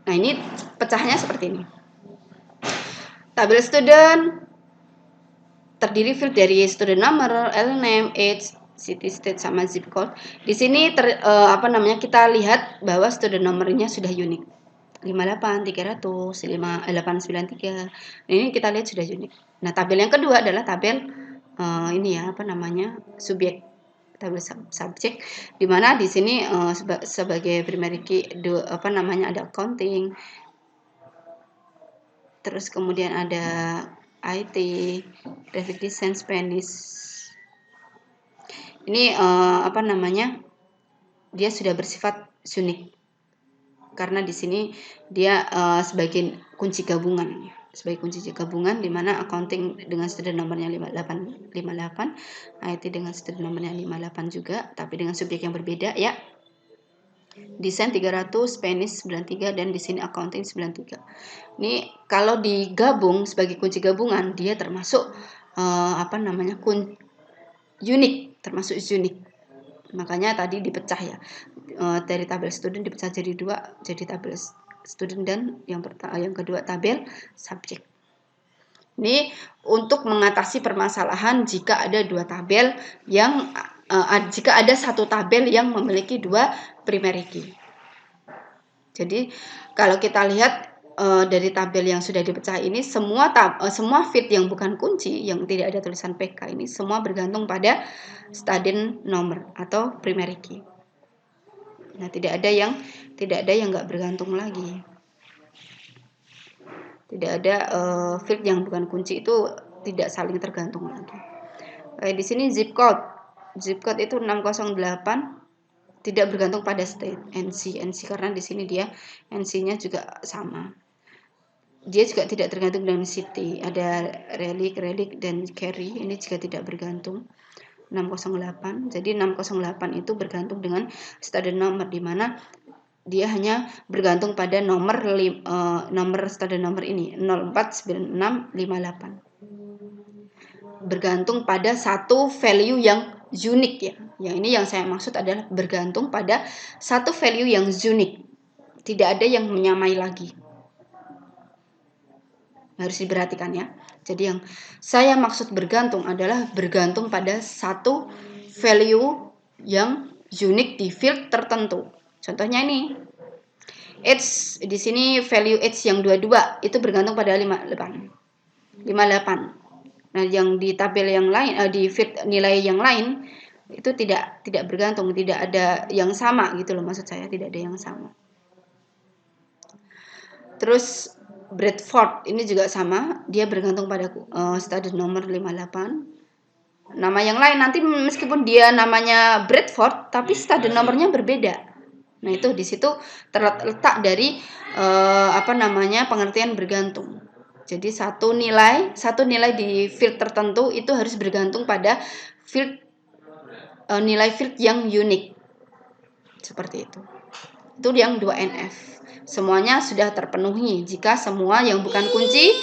Nah, ini pecahnya seperti ini. Tabel student terdiri field dari student number, name, age, city, state, sama zip code. Di sini kita lihat bahwa student nomornya sudah unik. 58 300 5893. Ini kita lihat sudah unik. Nah, tabel yang kedua adalah tabel subjek, tabel subjek, di mana di sini sebagai primary key ada accounting, terus kemudian ada IT, graphic design, Spanish. Ini apa namanya? Dia sudah bersifat unik karena di sini dia sebagai kunci gabungan, sebagai kunci gabungan di mana accounting dengan student nomornya 58, IT dengan student nomornya 58 juga, tapi dengan subjek yang berbeda ya. Desain 300, Spanish 93, dan di sini accounting 93. Ini kalau digabung sebagai kunci gabungan dia termasuk apa namanya? Unik, termasuk unik. Makanya tadi dipecah ya. Dari tabel student dipecah jadi 2, jadi tabel student dan yang kedua tabel subjek. Ini untuk mengatasi permasalahan jika ada dua tabel yang jika ada satu tabel yang memiliki dua primary key. Jadi kalau kita lihat dari tabel yang sudah dipecah ini, semua field yang bukan kunci, yang tidak ada tulisan PK ini semua bergantung pada student nomor atau primary key. Nah, tidak ada yang nggak bergantung lagi. Tidak ada field yang bukan kunci itu tidak saling tergantung lagi. Di sini zip code. Zip code itu 608 tidak bergantung pada state NC karena di sini dia NC-nya juga sama. Dia juga tidak tergantung dengan city. Ada relic dan carry, ini juga tidak bergantung. 608. Jadi 608 itu bergantung dengan student number, di mana dia hanya bergantung pada nomor student number ini 049658. Bergantung pada satu value yang unik ya. Yang ini yang saya maksud adalah bergantung pada satu value yang unik. Tidak ada yang menyamai lagi. Harus diperhatikan ya. Jadi yang saya maksud bergantung adalah bergantung pada satu value yang unik di field tertentu. Contohnya ini. H di sini value H yang 22 itu bergantung pada 58. Nah, yang di tabel yang lain di field nilai yang lain itu tidak bergantung, tidak ada yang sama gitu loh, maksud saya tidak ada yang sama. Terus Bradford ini juga sama, dia bergantung pada student nomor 58. Nama yang lain nanti meskipun dia namanya Bradford tapi student nomornya berbeda. Nah, itu di situ terletak dari pengertian bergantung. Jadi satu nilai di field tertentu itu harus bergantung pada field nilai field yang unik. Seperti itu. Itu yang 2NF. Semuanya sudah terpenuhi jika semua yang bukan kunci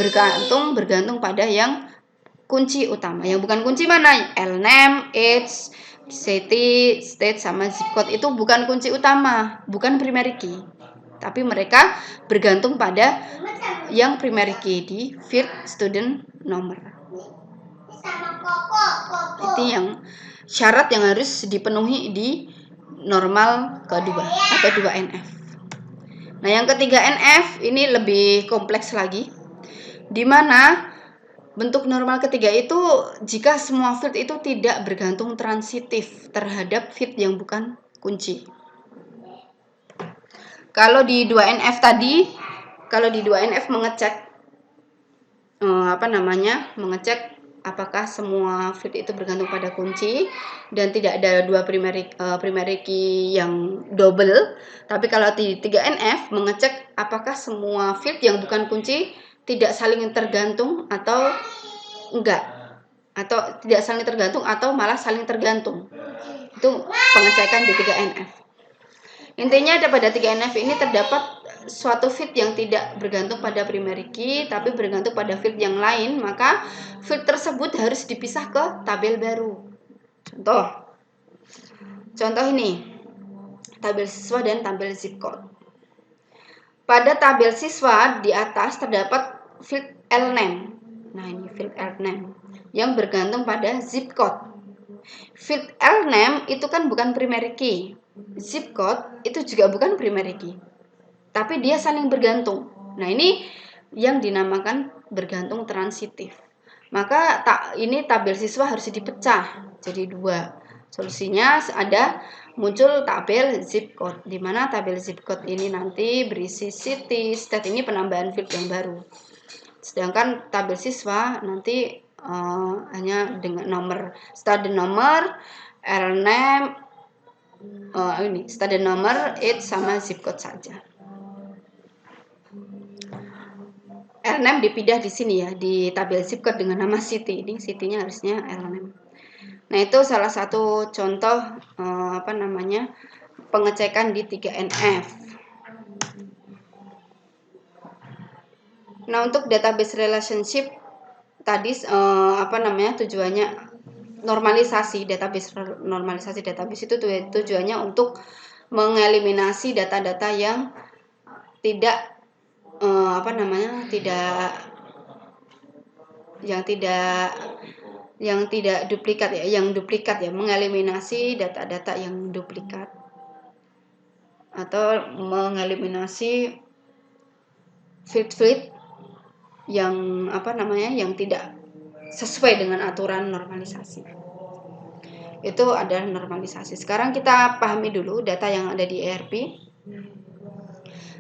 bergantung pada yang kunci utama. Yang bukan kunci mana? L-name, age, city, state, sama zip code itu bukan kunci utama, bukan primary key. Tapi mereka bergantung pada yang primary key di field student number. Itu yang syarat yang harus dipenuhi di normal kedua atau 2NF. Nah, yang ketiga NF ini lebih kompleks lagi, di mana bentuk normal ketiga itu jika semua field itu tidak bergantung transitif terhadap field yang bukan kunci. Kalau di 2NF tadi, mengecek mengecek apakah semua field itu bergantung pada kunci dan tidak ada dua primary key yang double. Tapi kalau di 3NF mengecek apakah semua field yang bukan kunci tidak saling tergantung atau enggak, atau tidak saling tergantung atau malah saling tergantung. Itu pengecekan di 3NF. Intinya pada 3NF ini terdapat suatu field yang tidak bergantung pada primary key tapi bergantung pada field yang lain, maka field tersebut harus dipisah ke tabel baru. Contoh ini tabel siswa dan tabel zip code. Pada tabel siswa di atas terdapat field L-name. Nah, ini field L-name yang bergantung pada zip code. Field L-name itu kan bukan primary key. Zip code itu juga bukan primary key. Tapi dia saling bergantung. Nah, ini yang dinamakan bergantung transitif. Maka ini tabel siswa harus dipecah jadi dua. Solusinya ada muncul tabel zip code, di mana tabel zip code ini nanti berisi city, state, ini penambahan field yang baru. Sedangkan tabel siswa nanti hanya dengan nomor, student nomor, RL name, ini student nomor, age sama zip code saja. RL name dipindah di sini ya, di tabel zip code dengan nama city. Ini city-nya harusnya RL name. Nah, itu salah satu contoh pengecekan di 3NF. Nah, untuk database relationship tadi tujuannya normalisasi database itu tujuannya untuk mengeliminasi data-data yang tidak duplikat ya, mengeliminasi data-data yang duplikat atau mengeliminasi field yang tidak sesuai dengan aturan normalisasi. Itu adalah normalisasi. Sekarang kita pahami dulu data yang ada di ERP.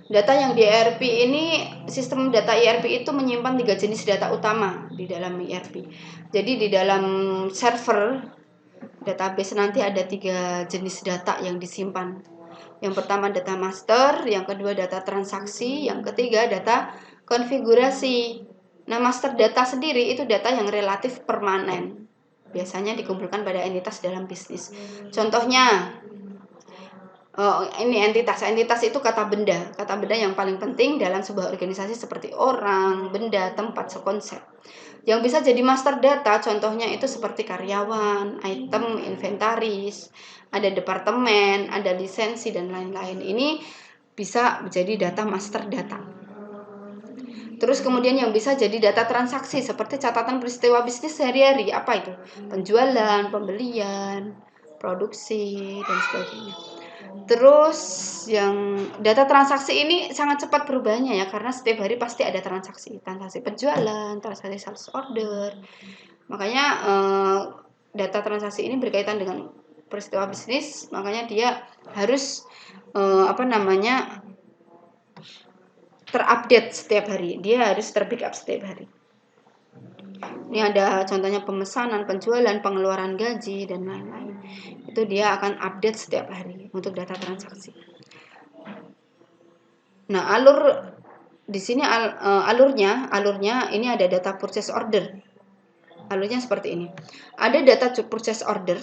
Data yang di ERP ini, sistem data ERP itu menyimpan 3 jenis data utama di dalam ERP. Jadi di dalam server database nanti ada 3 jenis data yang disimpan. Yang pertama data master, yang kedua data transaksi, yang ketiga data konfigurasi. Nah, master data sendiri itu data yang relatif permanen. Biasanya dikumpulkan pada entitas dalam bisnis. Contohnya, ini entitas itu kata benda yang paling penting dalam sebuah organisasi seperti orang, benda, tempat, sekonsep. Yang bisa jadi master data contohnya itu seperti karyawan, item, inventaris, ada departemen, ada lisensi dan lain-lain. Ini bisa menjadi data master data. Terus kemudian yang bisa jadi data transaksi seperti catatan peristiwa bisnis sehari-hari, apa itu? Penjualan, pembelian, produksi dan sebagainya. Terus yang data transaksi ini sangat cepat perubahannya ya, karena setiap hari pasti ada transaksi penjualan, transaksi sales order. Makanya data transaksi ini berkaitan dengan peristiwa bisnis, makanya dia harus terupdate setiap hari. Dia harus terbackup setiap hari. Ini ada contohnya pemesanan, penjualan, pengeluaran gaji dan lain-lain. Itu dia akan update setiap hari untuk data transaksi. Nah, di sini alurnya ini ada data purchase order. Alurnya seperti ini. Ada data purchase order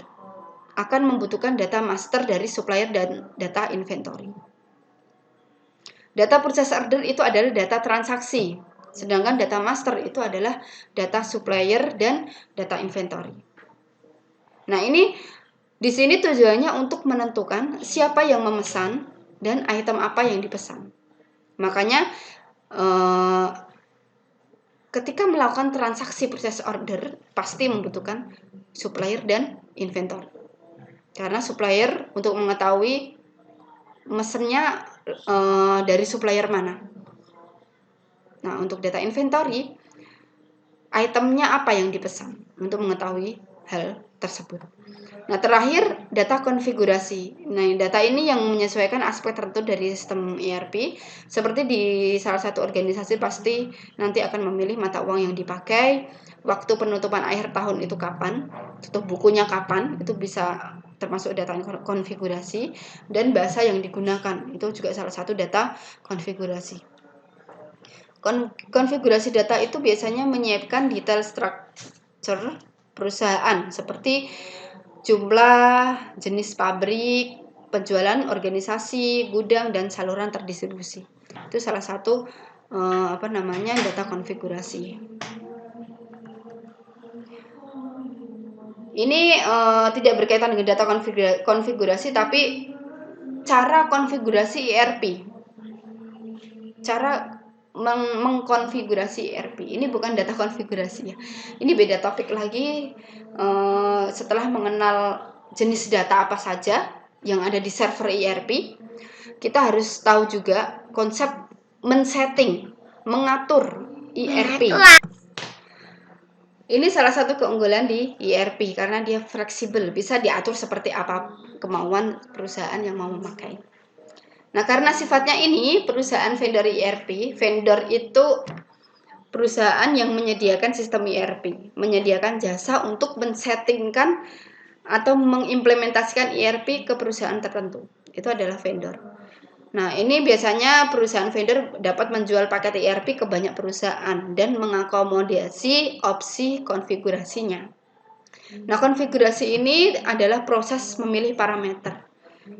akan membutuhkan data master dari supplier dan data inventory. Data purchase order itu adalah data transaksi, sedangkan data master itu adalah data supplier dan data inventory. Nah, ini di sini tujuannya untuk menentukan siapa yang memesan dan item apa yang dipesan. Makanya ketika melakukan transaksi purchase order pasti membutuhkan supplier dan inventory. Karena supplier untuk mengetahui mesennya dari supplier mana. Nah, untuk data inventory, itemnya apa yang dipesan untuk mengetahui hal tersebut. Nah, terakhir data konfigurasi. Nah, data ini yang menyesuaikan aspek tertentu dari sistem ERP. Seperti di salah satu organisasi pasti nanti akan memilih mata uang yang dipakai, waktu penutupan akhir tahun itu kapan, tutup bukunya kapan, itu bisa termasuk data konfigurasi, dan bahasa yang digunakan itu juga salah satu data konfigurasi. Konfigurasi data itu biasanya menyiapkan detail structure perusahaan seperti jumlah, jenis pabrik, penjualan organisasi, gudang dan saluran terdistribusi. Itu salah satu data konfigurasi. Ini tidak berkaitan dengan data konfigurasi, tapi cara konfigurasi ERP. Cara mengkonfigurasi ERP. Ini bukan data konfigurasi ya. Ini beda topik lagi. Setelah mengenal jenis data apa saja yang ada di server ERP, kita harus tahu juga konsep mengatur ERP. Ini salah satu keunggulan di ERP karena dia fleksibel, bisa diatur seperti apa kemauan perusahaan yang mau memakai. Nah, karena sifatnya ini perusahaan vendor ERP, vendor itu perusahaan yang menyediakan sistem ERP, menyediakan jasa untuk men-settingkan atau mengimplementasikan ERP ke perusahaan tertentu. Itu adalah vendor. Nah, ini biasanya perusahaan vendor dapat menjual paket ERP ke banyak perusahaan dan mengakomodasi opsi konfigurasinya. Nah, konfigurasi ini adalah proses memilih parameter,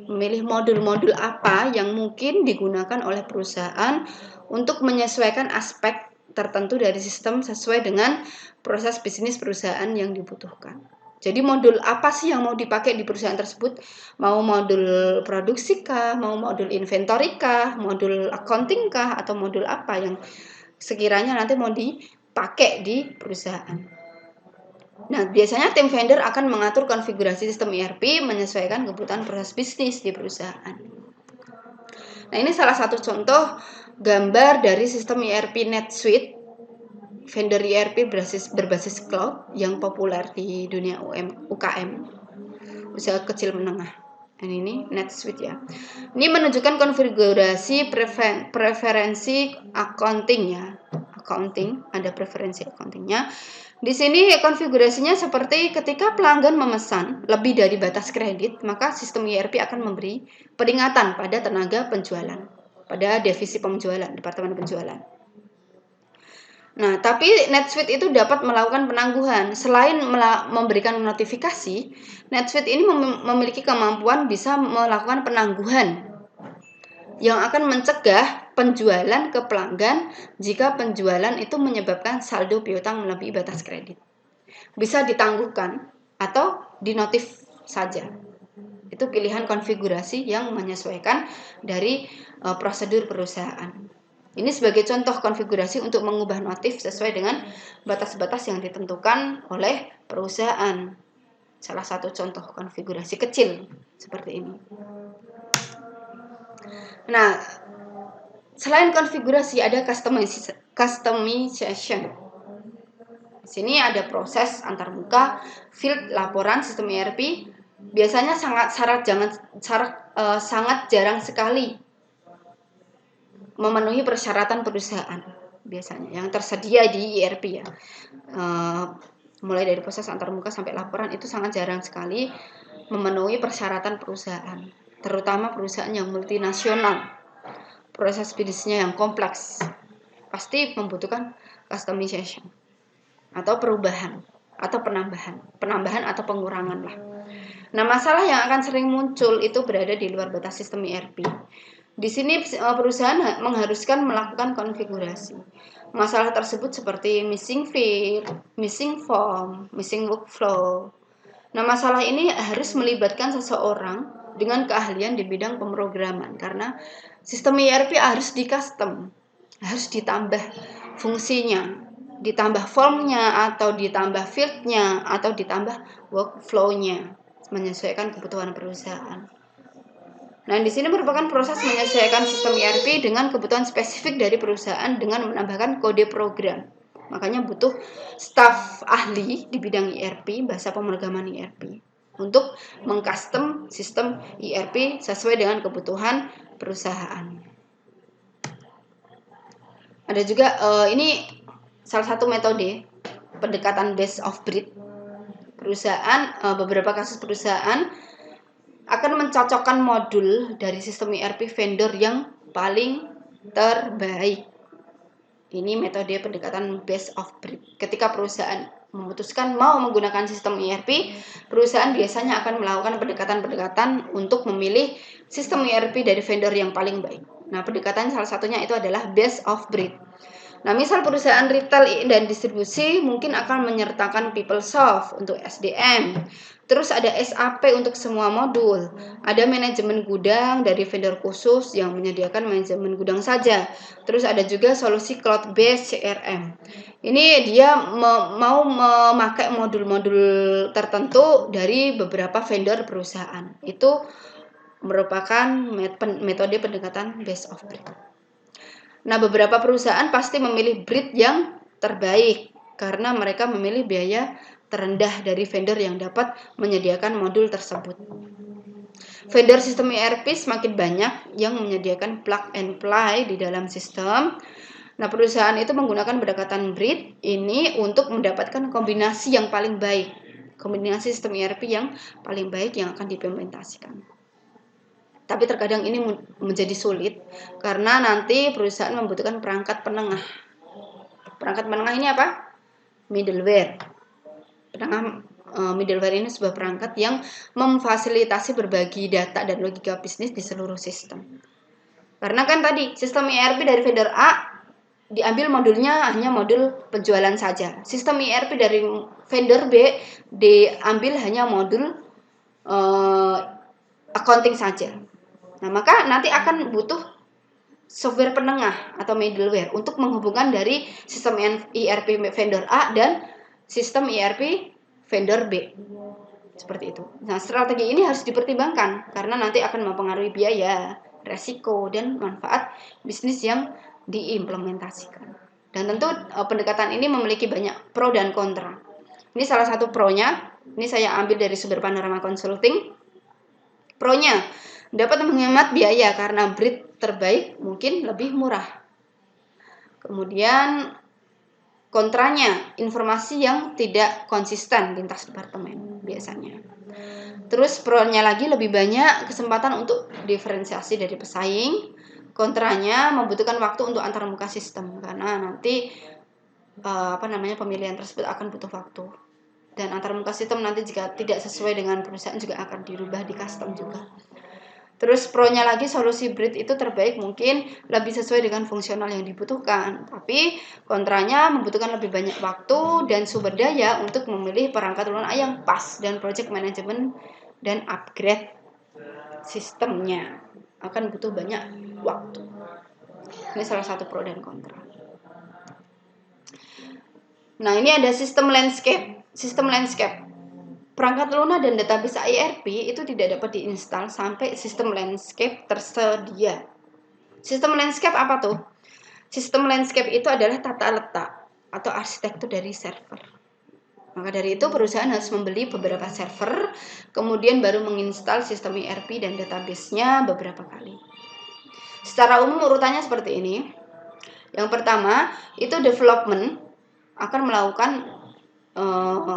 memilih modul-modul apa yang mungkin digunakan oleh perusahaan untuk menyesuaikan aspek tertentu dari sistem sesuai dengan proses bisnis perusahaan yang dibutuhkan. Jadi modul apa sih yang mau dipakai di perusahaan tersebut? Mau modul produksi kah? Mau modul inventory kah? Modul accounting kah? Atau modul apa yang sekiranya nanti mau dipakai di perusahaan? Nah, biasanya tim vendor akan mengatur konfigurasi sistem ERP menyesuaikan kebutuhan proses bisnis di perusahaan. Nah, ini salah satu contoh gambar dari sistem ERP NetSuite, vendor ERP berbasis cloud yang populer di dunia UKM, usaha kecil menengah. Dan ini NetSuite ya. Ini menunjukkan konfigurasi preferensi accounting ya. Accounting, ada preferensi accountingnya. Di sini konfigurasinya seperti ketika pelanggan memesan lebih dari batas kredit, maka sistem ERP akan memberi peringatan pada tenaga penjualan, pada divisi penjualan, departemen penjualan. Nah, tapi NetSuite itu dapat melakukan penangguhan. Selain memberikan notifikasi, NetSuite ini memiliki kemampuan bisa melakukan penangguhan yang akan mencegah penjualan ke pelanggan jika penjualan itu menyebabkan saldo piutang melebihi batas kredit. Bisa ditangguhkan atau dinotif saja. Itu pilihan konfigurasi yang menyesuaikan dari prosedur perusahaan. Ini sebagai contoh konfigurasi untuk mengubah notif sesuai dengan batas-batas yang ditentukan oleh perusahaan. Salah satu contoh konfigurasi kecil seperti ini. Nah, selain konfigurasi ada customization. Di sini ada proses antarmuka, field laporan sistem ERP. Biasanya sangat jarang sekali memenuhi persyaratan perusahaan biasanya yang tersedia di ERP ya. Mulai dari proses antarmuka sampai laporan itu sangat jarang sekali memenuhi persyaratan perusahaan, terutama perusahaan yang multinasional. Proses bisnisnya yang kompleks pasti membutuhkan customization atau perubahan atau penambahan atau pengurangan lah. Nah, masalah yang akan sering muncul itu berada di luar batas sistem ERP. Di sini perusahaan mengharuskan melakukan konfigurasi. Masalah tersebut seperti missing field, missing form, missing workflow. Nah, masalah ini harus melibatkan seseorang dengan keahlian di bidang pemrograman karena sistem ERP harus di-custom, harus ditambah fungsinya, ditambah formnya atau ditambah fieldnya atau ditambah workflow-nya menyesuaikan kebutuhan perusahaan. Nah, di sini merupakan proses menyesuaikan sistem ERP dengan kebutuhan spesifik dari perusahaan dengan menambahkan kode program. Makanya butuh staf ahli di bidang ERP, bahasa pemrograman ERP, untuk mengcustom sistem ERP sesuai dengan kebutuhan perusahaan. Ada juga ini salah satu metode pendekatan best of breed. Perusahaan, beberapa kasus perusahaan akan mencocokkan modul dari sistem ERP vendor yang paling terbaik. Ini metode pendekatan best of breed. Ketika perusahaan memutuskan mau menggunakan sistem ERP, perusahaan biasanya akan melakukan pendekatan-pendekatan untuk memilih sistem ERP dari vendor yang paling baik. Nah, pendekatan salah satunya itu adalah best of breed. Nah, misal perusahaan retail dan distribusi mungkin akan menyertakan PeopleSoft untuk SDM. Terus ada SAP untuk semua modul. Ada manajemen gudang dari vendor khusus yang menyediakan manajemen gudang saja. Terus ada juga solusi cloud-based CRM. Ini dia mau memakai modul-modul tertentu dari beberapa vendor perusahaan. Itu merupakan metode pendekatan best of breed. Nah, beberapa perusahaan pasti memilih breed yang terbaik karena mereka memilih biaya terendah dari vendor yang dapat menyediakan modul tersebut. Vendor sistem ERP semakin banyak yang menyediakan plug and play di dalam sistem. Nah, perusahaan itu menggunakan pendekatan BRID ini untuk mendapatkan kombinasi yang paling baik. Kombinasi sistem ERP yang paling baik yang akan diimplementasikan. Tapi terkadang ini menjadi sulit karena nanti perusahaan membutuhkan perangkat penengah. Perangkat penengah ini apa? Middleware. Middleware ini sebuah perangkat yang memfasilitasi berbagi data dan logika bisnis di seluruh sistem. Karena kan tadi sistem ERP dari vendor A diambil modulnya hanya modul penjualan saja. Sistem ERP dari vendor B diambil hanya modul accounting saja. Nah, maka nanti akan butuh software penengah atau middleware untuk menghubungkan dari sistem ERP vendor A dan sistem ERP vendor B. Seperti itu. Nah, strategi ini harus dipertimbangkan karena nanti akan mempengaruhi biaya, resiko, dan manfaat bisnis yang diimplementasikan. Dan tentu pendekatan ini memiliki banyak pro dan kontra. Ini salah satu pro-nya. Ini saya ambil dari sumber Panorama Consulting. Pro-nya dapat menghemat biaya karena BRID terbaik mungkin lebih murah. Kemudian kontranya, informasi yang tidak konsisten lintas departemen biasanya. Terus pro-nya lagi lebih banyak kesempatan untuk diferensiasi dari pesaing. Kontranya membutuhkan waktu untuk antarmuka sistem karena nanti pemilihan tersebut akan butuh waktu. Dan antarmuka sistem nanti jika tidak sesuai dengan perusahaan juga akan dirubah di custom juga. Terus pro-nya lagi solusi BRID itu terbaik mungkin lebih sesuai dengan fungsional yang dibutuhkan. Tapi kontranya membutuhkan lebih banyak waktu dan sumber daya untuk memilih perangkat lunak yang pas dan project management dan upgrade sistemnya akan butuh banyak waktu. Ini salah satu pro dan kontra. Nah, ini ada sistem landscape. Sistem landscape. Perangkat lunak dan database ERP itu tidak dapat diinstal sampai sistem landscape tersedia. Sistem landscape apa tuh? Sistem landscape itu adalah tata letak atau arsitektur dari server. Maka dari itu perusahaan harus membeli beberapa server, kemudian baru menginstal sistem ERP dan database-nya beberapa kali. Secara umum urutannya seperti ini. Yang pertama, itu development akan melakukan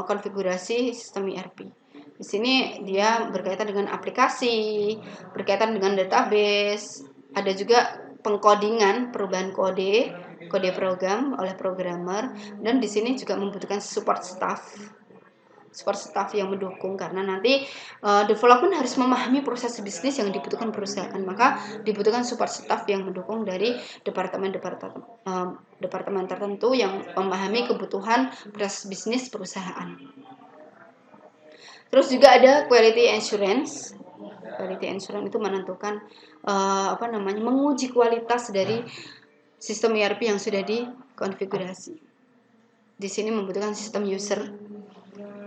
konfigurasi sistem ERP. Di sini dia berkaitan dengan aplikasi, berkaitan dengan database, ada juga pengkodingan, perubahan kode program oleh programmer, dan di sini juga membutuhkan support staff yang mendukung karena nanti development harus memahami proses bisnis yang dibutuhkan perusahaan, maka dibutuhkan support staff yang mendukung dari departemen tertentu yang memahami kebutuhan proses bisnis perusahaan. Terus juga ada quality assurance. Quality assurance itu menentukan menguji kualitas dari sistem ERP yang sudah dikonfigurasi. Di sini membutuhkan sistem user,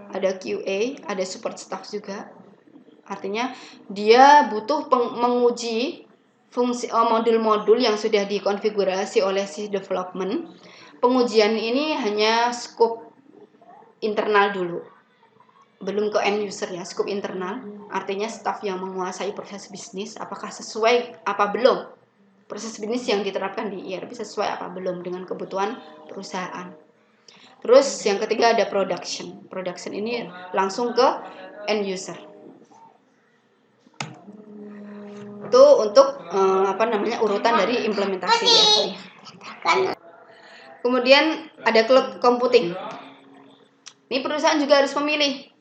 ada QA, ada support staff juga. Artinya dia butuh menguji fungsi modul-modul yang sudah dikonfigurasi oleh si development. Pengujian ini hanya skup internal dulu, belum ke end user ya, skup internal. Artinya staff yang menguasai proses bisnis, apakah sesuai apa belum, proses bisnis yang diterapkan di ERP sesuai apa belum dengan kebutuhan perusahaan. Terus yang ketiga ada production. Production ini langsung ke end user. Itu untuk urutan dari implementasi ERP. Kemudian ada cloud computing. Ini perusahaan juga harus memilih.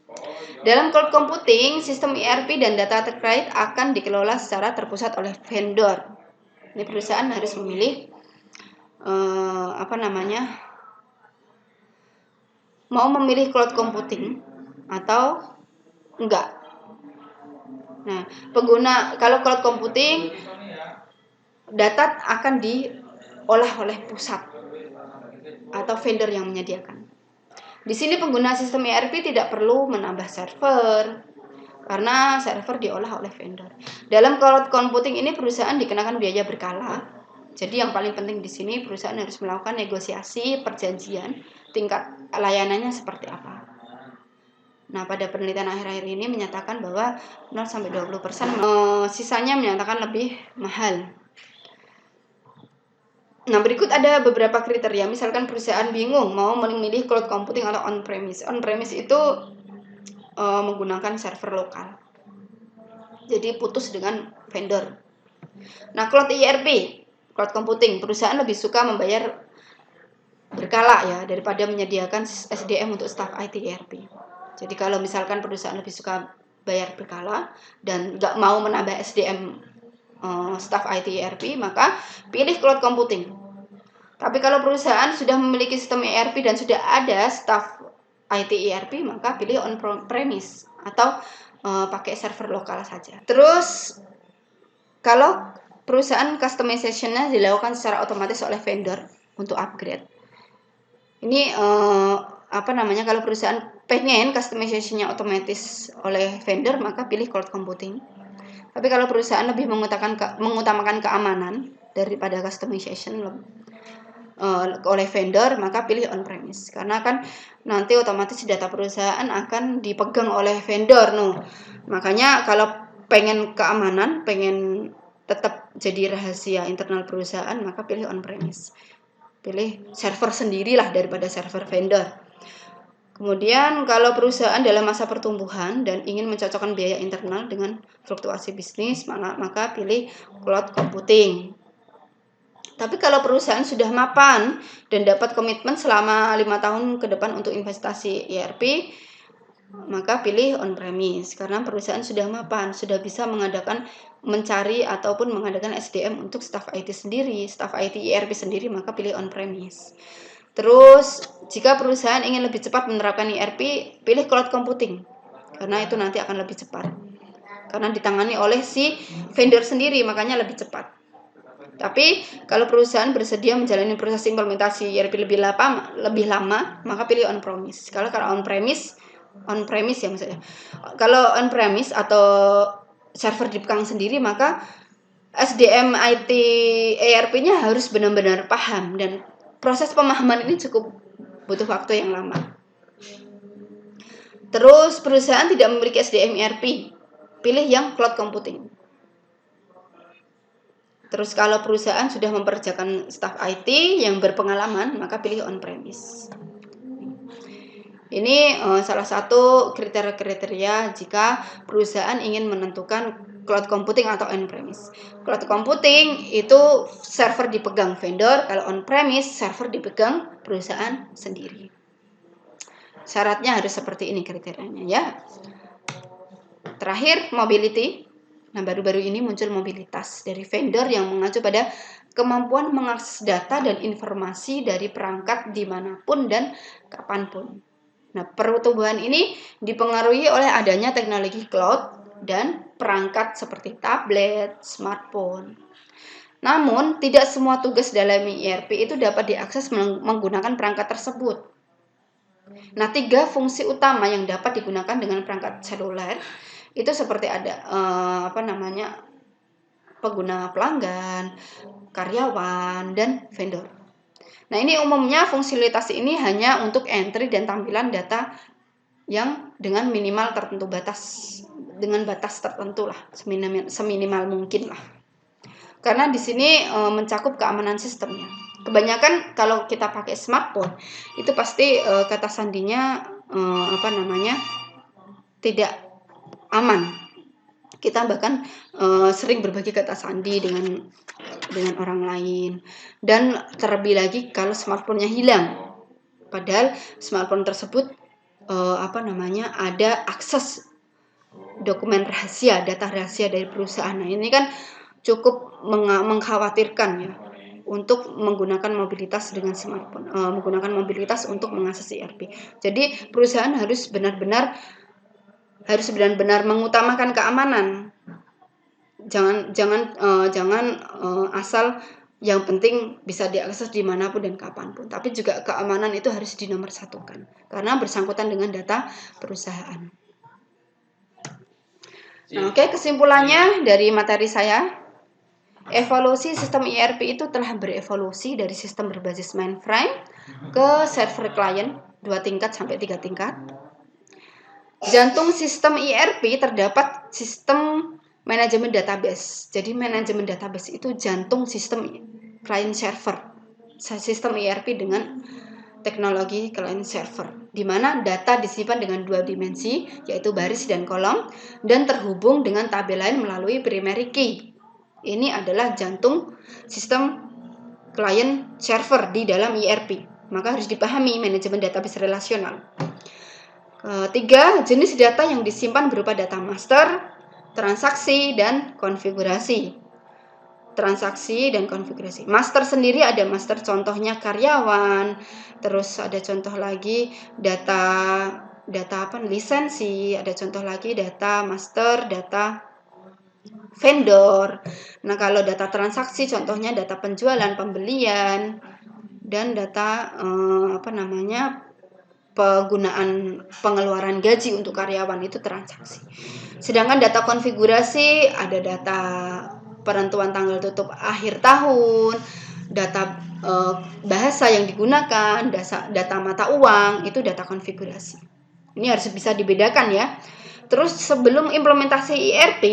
Dalam cloud computing, sistem ERP dan data terkait akan dikelola secara terpusat oleh vendor. Ini perusahaan harus memilih mau memilih cloud computing atau enggak. Nah, kalau cloud computing, data akan diolah oleh pusat atau vendor yang menyediakan. Di sini pengguna sistem ERP tidak perlu menambah server karena server diolah oleh vendor. Dalam cloud computing ini perusahaan dikenakan biaya berkala Jadi yang paling penting di sini perusahaan harus melakukan negosiasi perjanjian tingkat layanannya seperti apa. Nah, pada penelitian akhir-akhir ini menyatakan bahwa 0-20%, sisanya menyatakan lebih mahal. Nah, berikut ada beberapa kriteria. Misalkan perusahaan bingung mau memilih cloud computing atau on-premise. On-premise itu menggunakan server lokal. Jadi putus dengan vendor. Nah, cloud ERP, cloud computing, perusahaan lebih suka membayar berkala ya daripada menyediakan SDM untuk staf IT ERP. Jadi kalau misalkan perusahaan lebih suka bayar berkala dan nggak mau menambah SDM staf IT ERP, maka pilih cloud computing. Tapi kalau perusahaan sudah memiliki sistem ERP dan sudah ada staf IT ERP, maka pilih on-premise atau pakai server lokal saja. Terus kalau perusahaan customization-nya dilakukan secara otomatis oleh vendor untuk upgrade. Ini kalau perusahaan pengen customization-nya otomatis oleh vendor, maka pilih cloud computing. Tapi kalau perusahaan lebih mengutamakan keamanan daripada customization oleh vendor, maka pilih on-premise. Karena kan nanti otomatis data perusahaan akan dipegang oleh vendor. Makanya kalau pengen keamanan, pengen tetap jadi rahasia internal perusahaan, maka pilih on-premise. Pilih server sendirilah daripada server vendor. Kemudian kalau perusahaan dalam masa pertumbuhan dan ingin mencocokkan biaya internal dengan fluktuasi bisnis, maka pilih cloud computing. Tapi kalau perusahaan sudah mapan dan dapat komitmen selama 5 tahun ke depan untuk investasi ERP, maka pilih on-premise. Karena perusahaan sudah mapan, sudah bisa mencari ataupun mengadakan SDM untuk staf IT sendiri, staf IT ERP sendiri, maka pilih on-premise. Terus, jika perusahaan ingin lebih cepat menerapkan ERP, pilih cloud computing. Karena itu nanti akan lebih cepat. Karena ditangani oleh si vendor sendiri, makanya lebih cepat. Tapi kalau perusahaan bersedia menjalani proses implementasi ERP lebih lama, maka pilih on-premise. Kalau on-premise ya maksudnya. Kalau on-premise atau server dipegang sendiri, maka SDM IT ERP-nya harus benar-benar paham, dan proses pemahaman ini cukup butuh waktu yang lama. Terus perusahaan tidak memiliki SDM ERP, pilih yang cloud computing. Terus kalau perusahaan sudah mempekerjakan staf IT yang berpengalaman, maka pilih on-premise. Ini salah satu kriteria jika perusahaan ingin menentukan cloud computing atau on-premise. Cloud computing itu server dipegang vendor, kalau on-premise server dipegang perusahaan sendiri. Syaratnya harus seperti ini kriterianya ya. Terakhir, mobility. Nah, baru-baru ini muncul mobilitas dari vendor yang mengacu pada kemampuan mengakses data dan informasi dari perangkat dimanapun dan kapanpun. Nah, pertumbuhan ini dipengaruhi oleh adanya teknologi cloud dan perangkat seperti tablet, smartphone. Namun, tidak semua tugas dalam ERP itu dapat diakses menggunakan perangkat tersebut. Nah, 3 fungsi utama yang dapat digunakan dengan perangkat seluler itu seperti ada pengguna pelanggan, karyawan, dan vendor. Nah, ini umumnya fungsionalitas ini hanya untuk entry dan tampilan data yang dengan minimal tertentu dengan batas tertentu lah, seminimal mungkin lah. Karena di sini mencakup keamanan sistemnya. Kebanyakan kalau kita pakai smartphone itu pasti kata sandinya tidak aman. Kita bahkan sering berbagi kata sandi dengan orang lain, dan terlebih lagi kalau smartphone-nya hilang. Padahal smartphone tersebut ada akses dokumen rahasia, data rahasia dari perusahaan. Nah, ini kan cukup mengkhawatirkan ya untuk menggunakan mobilitas dengan smartphone, menggunakan mobilitas untuk mengakses ERP. Jadi perusahaan harus benar-benar mengutamakan keamanan. Jangan asal yang penting bisa diakses dimanapun dan kapanpun. Tapi juga keamanan itu harus dinomorsatukan karena bersangkutan dengan data perusahaan. Nah, kesimpulannya dari materi saya, Evolusi sistem ERP itu telah berevolusi dari sistem berbasis mainframe ke server client 2 tingkat sampai 3 tingkat. Jantung sistem ERP terdapat sistem manajemen database. Jadi manajemen database itu jantung sistem client server. Sistem ERP dengan teknologi client server, di mana data disimpan dengan 2 dimensi, yaitu baris dan kolom, dan terhubung dengan tabel lain melalui primary key. Ini adalah jantung sistem client server di dalam ERP. Maka harus dipahami manajemen database relasional. Ketiga, jenis data yang disimpan berupa data master, transaksi, dan konfigurasi. Transaksi dan konfigurasi. Master sendiri ada master contohnya karyawan, terus ada contoh lagi data lisensi, ada contoh lagi data master, data vendor. Nah, kalau data transaksi contohnya data penjualan, pembelian, dan data penggunaan pengeluaran gaji untuk karyawan itu transaksi. Sedangkan data konfigurasi ada data penentuan tanggal tutup akhir tahun, data bahasa yang digunakan, data mata uang, itu data konfigurasi. Ini harus bisa dibedakan ya. Terus sebelum implementasi ERP,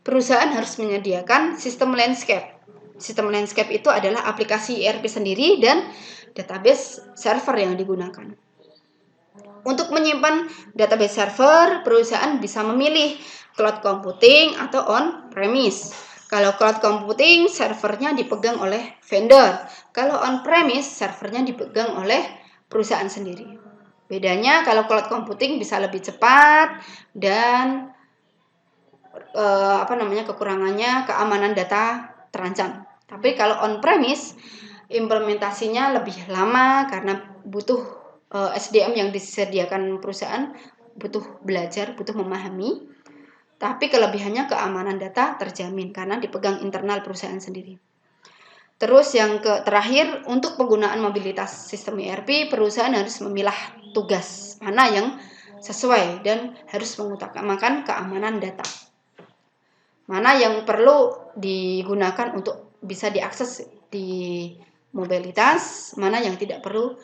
perusahaan harus menyediakan sistem landscape. Sistem landscape itu adalah aplikasi ERP sendiri dan database server yang digunakan. Untuk menyimpan database server, perusahaan bisa memilih cloud computing atau on-premise. Kalau cloud computing, servernya dipegang oleh vendor. Kalau on-premise, servernya dipegang oleh perusahaan sendiri. Bedanya kalau cloud computing bisa lebih cepat dan kekurangannya keamanan data terancam. Tapi kalau on-premise, implementasinya lebih lama karena butuh SDM yang disediakan perusahaan, butuh belajar, butuh memahami. Tapi kelebihannya keamanan data terjamin karena dipegang internal perusahaan sendiri. Terus yang terakhir, untuk penggunaan mobilitas sistem ERP, perusahaan harus memilah tugas mana yang sesuai dan harus mengutamakan keamanan data. Mana yang perlu digunakan untuk bisa diakses di mobilitas, mana yang tidak perlu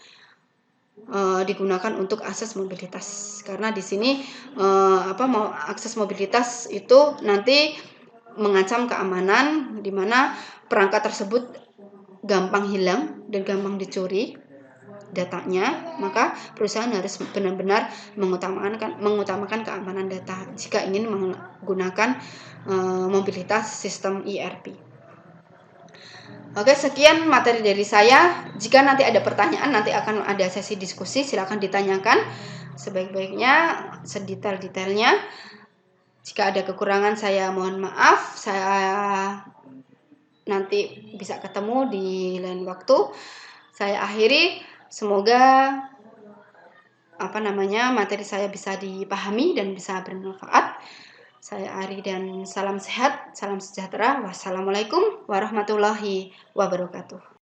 digunakan untuk akses mobilitas. Karena di sini mau akses mobilitas itu nanti mengancam keamanan, di mana perangkat tersebut gampang hilang dan gampang dicuri datanya, maka perusahaan harus benar-benar mengutamakan keamanan data jika ingin menggunakan mobilitas sistem ERP. Oke, sekian materi dari saya. Jika nanti ada pertanyaan, nanti akan ada sesi diskusi, silakan ditanyakan sebaik-baiknya, sedetail-detailnya. Jika ada kekurangan, saya mohon maaf. Saya nanti bisa ketemu di lain waktu. Saya akhiri. Semoga materi saya bisa dipahami dan bisa bermanfaat. Saya Ari dan salam sehat, salam sejahtera. Wassalamualaikum warahmatullahi wabarakatuh.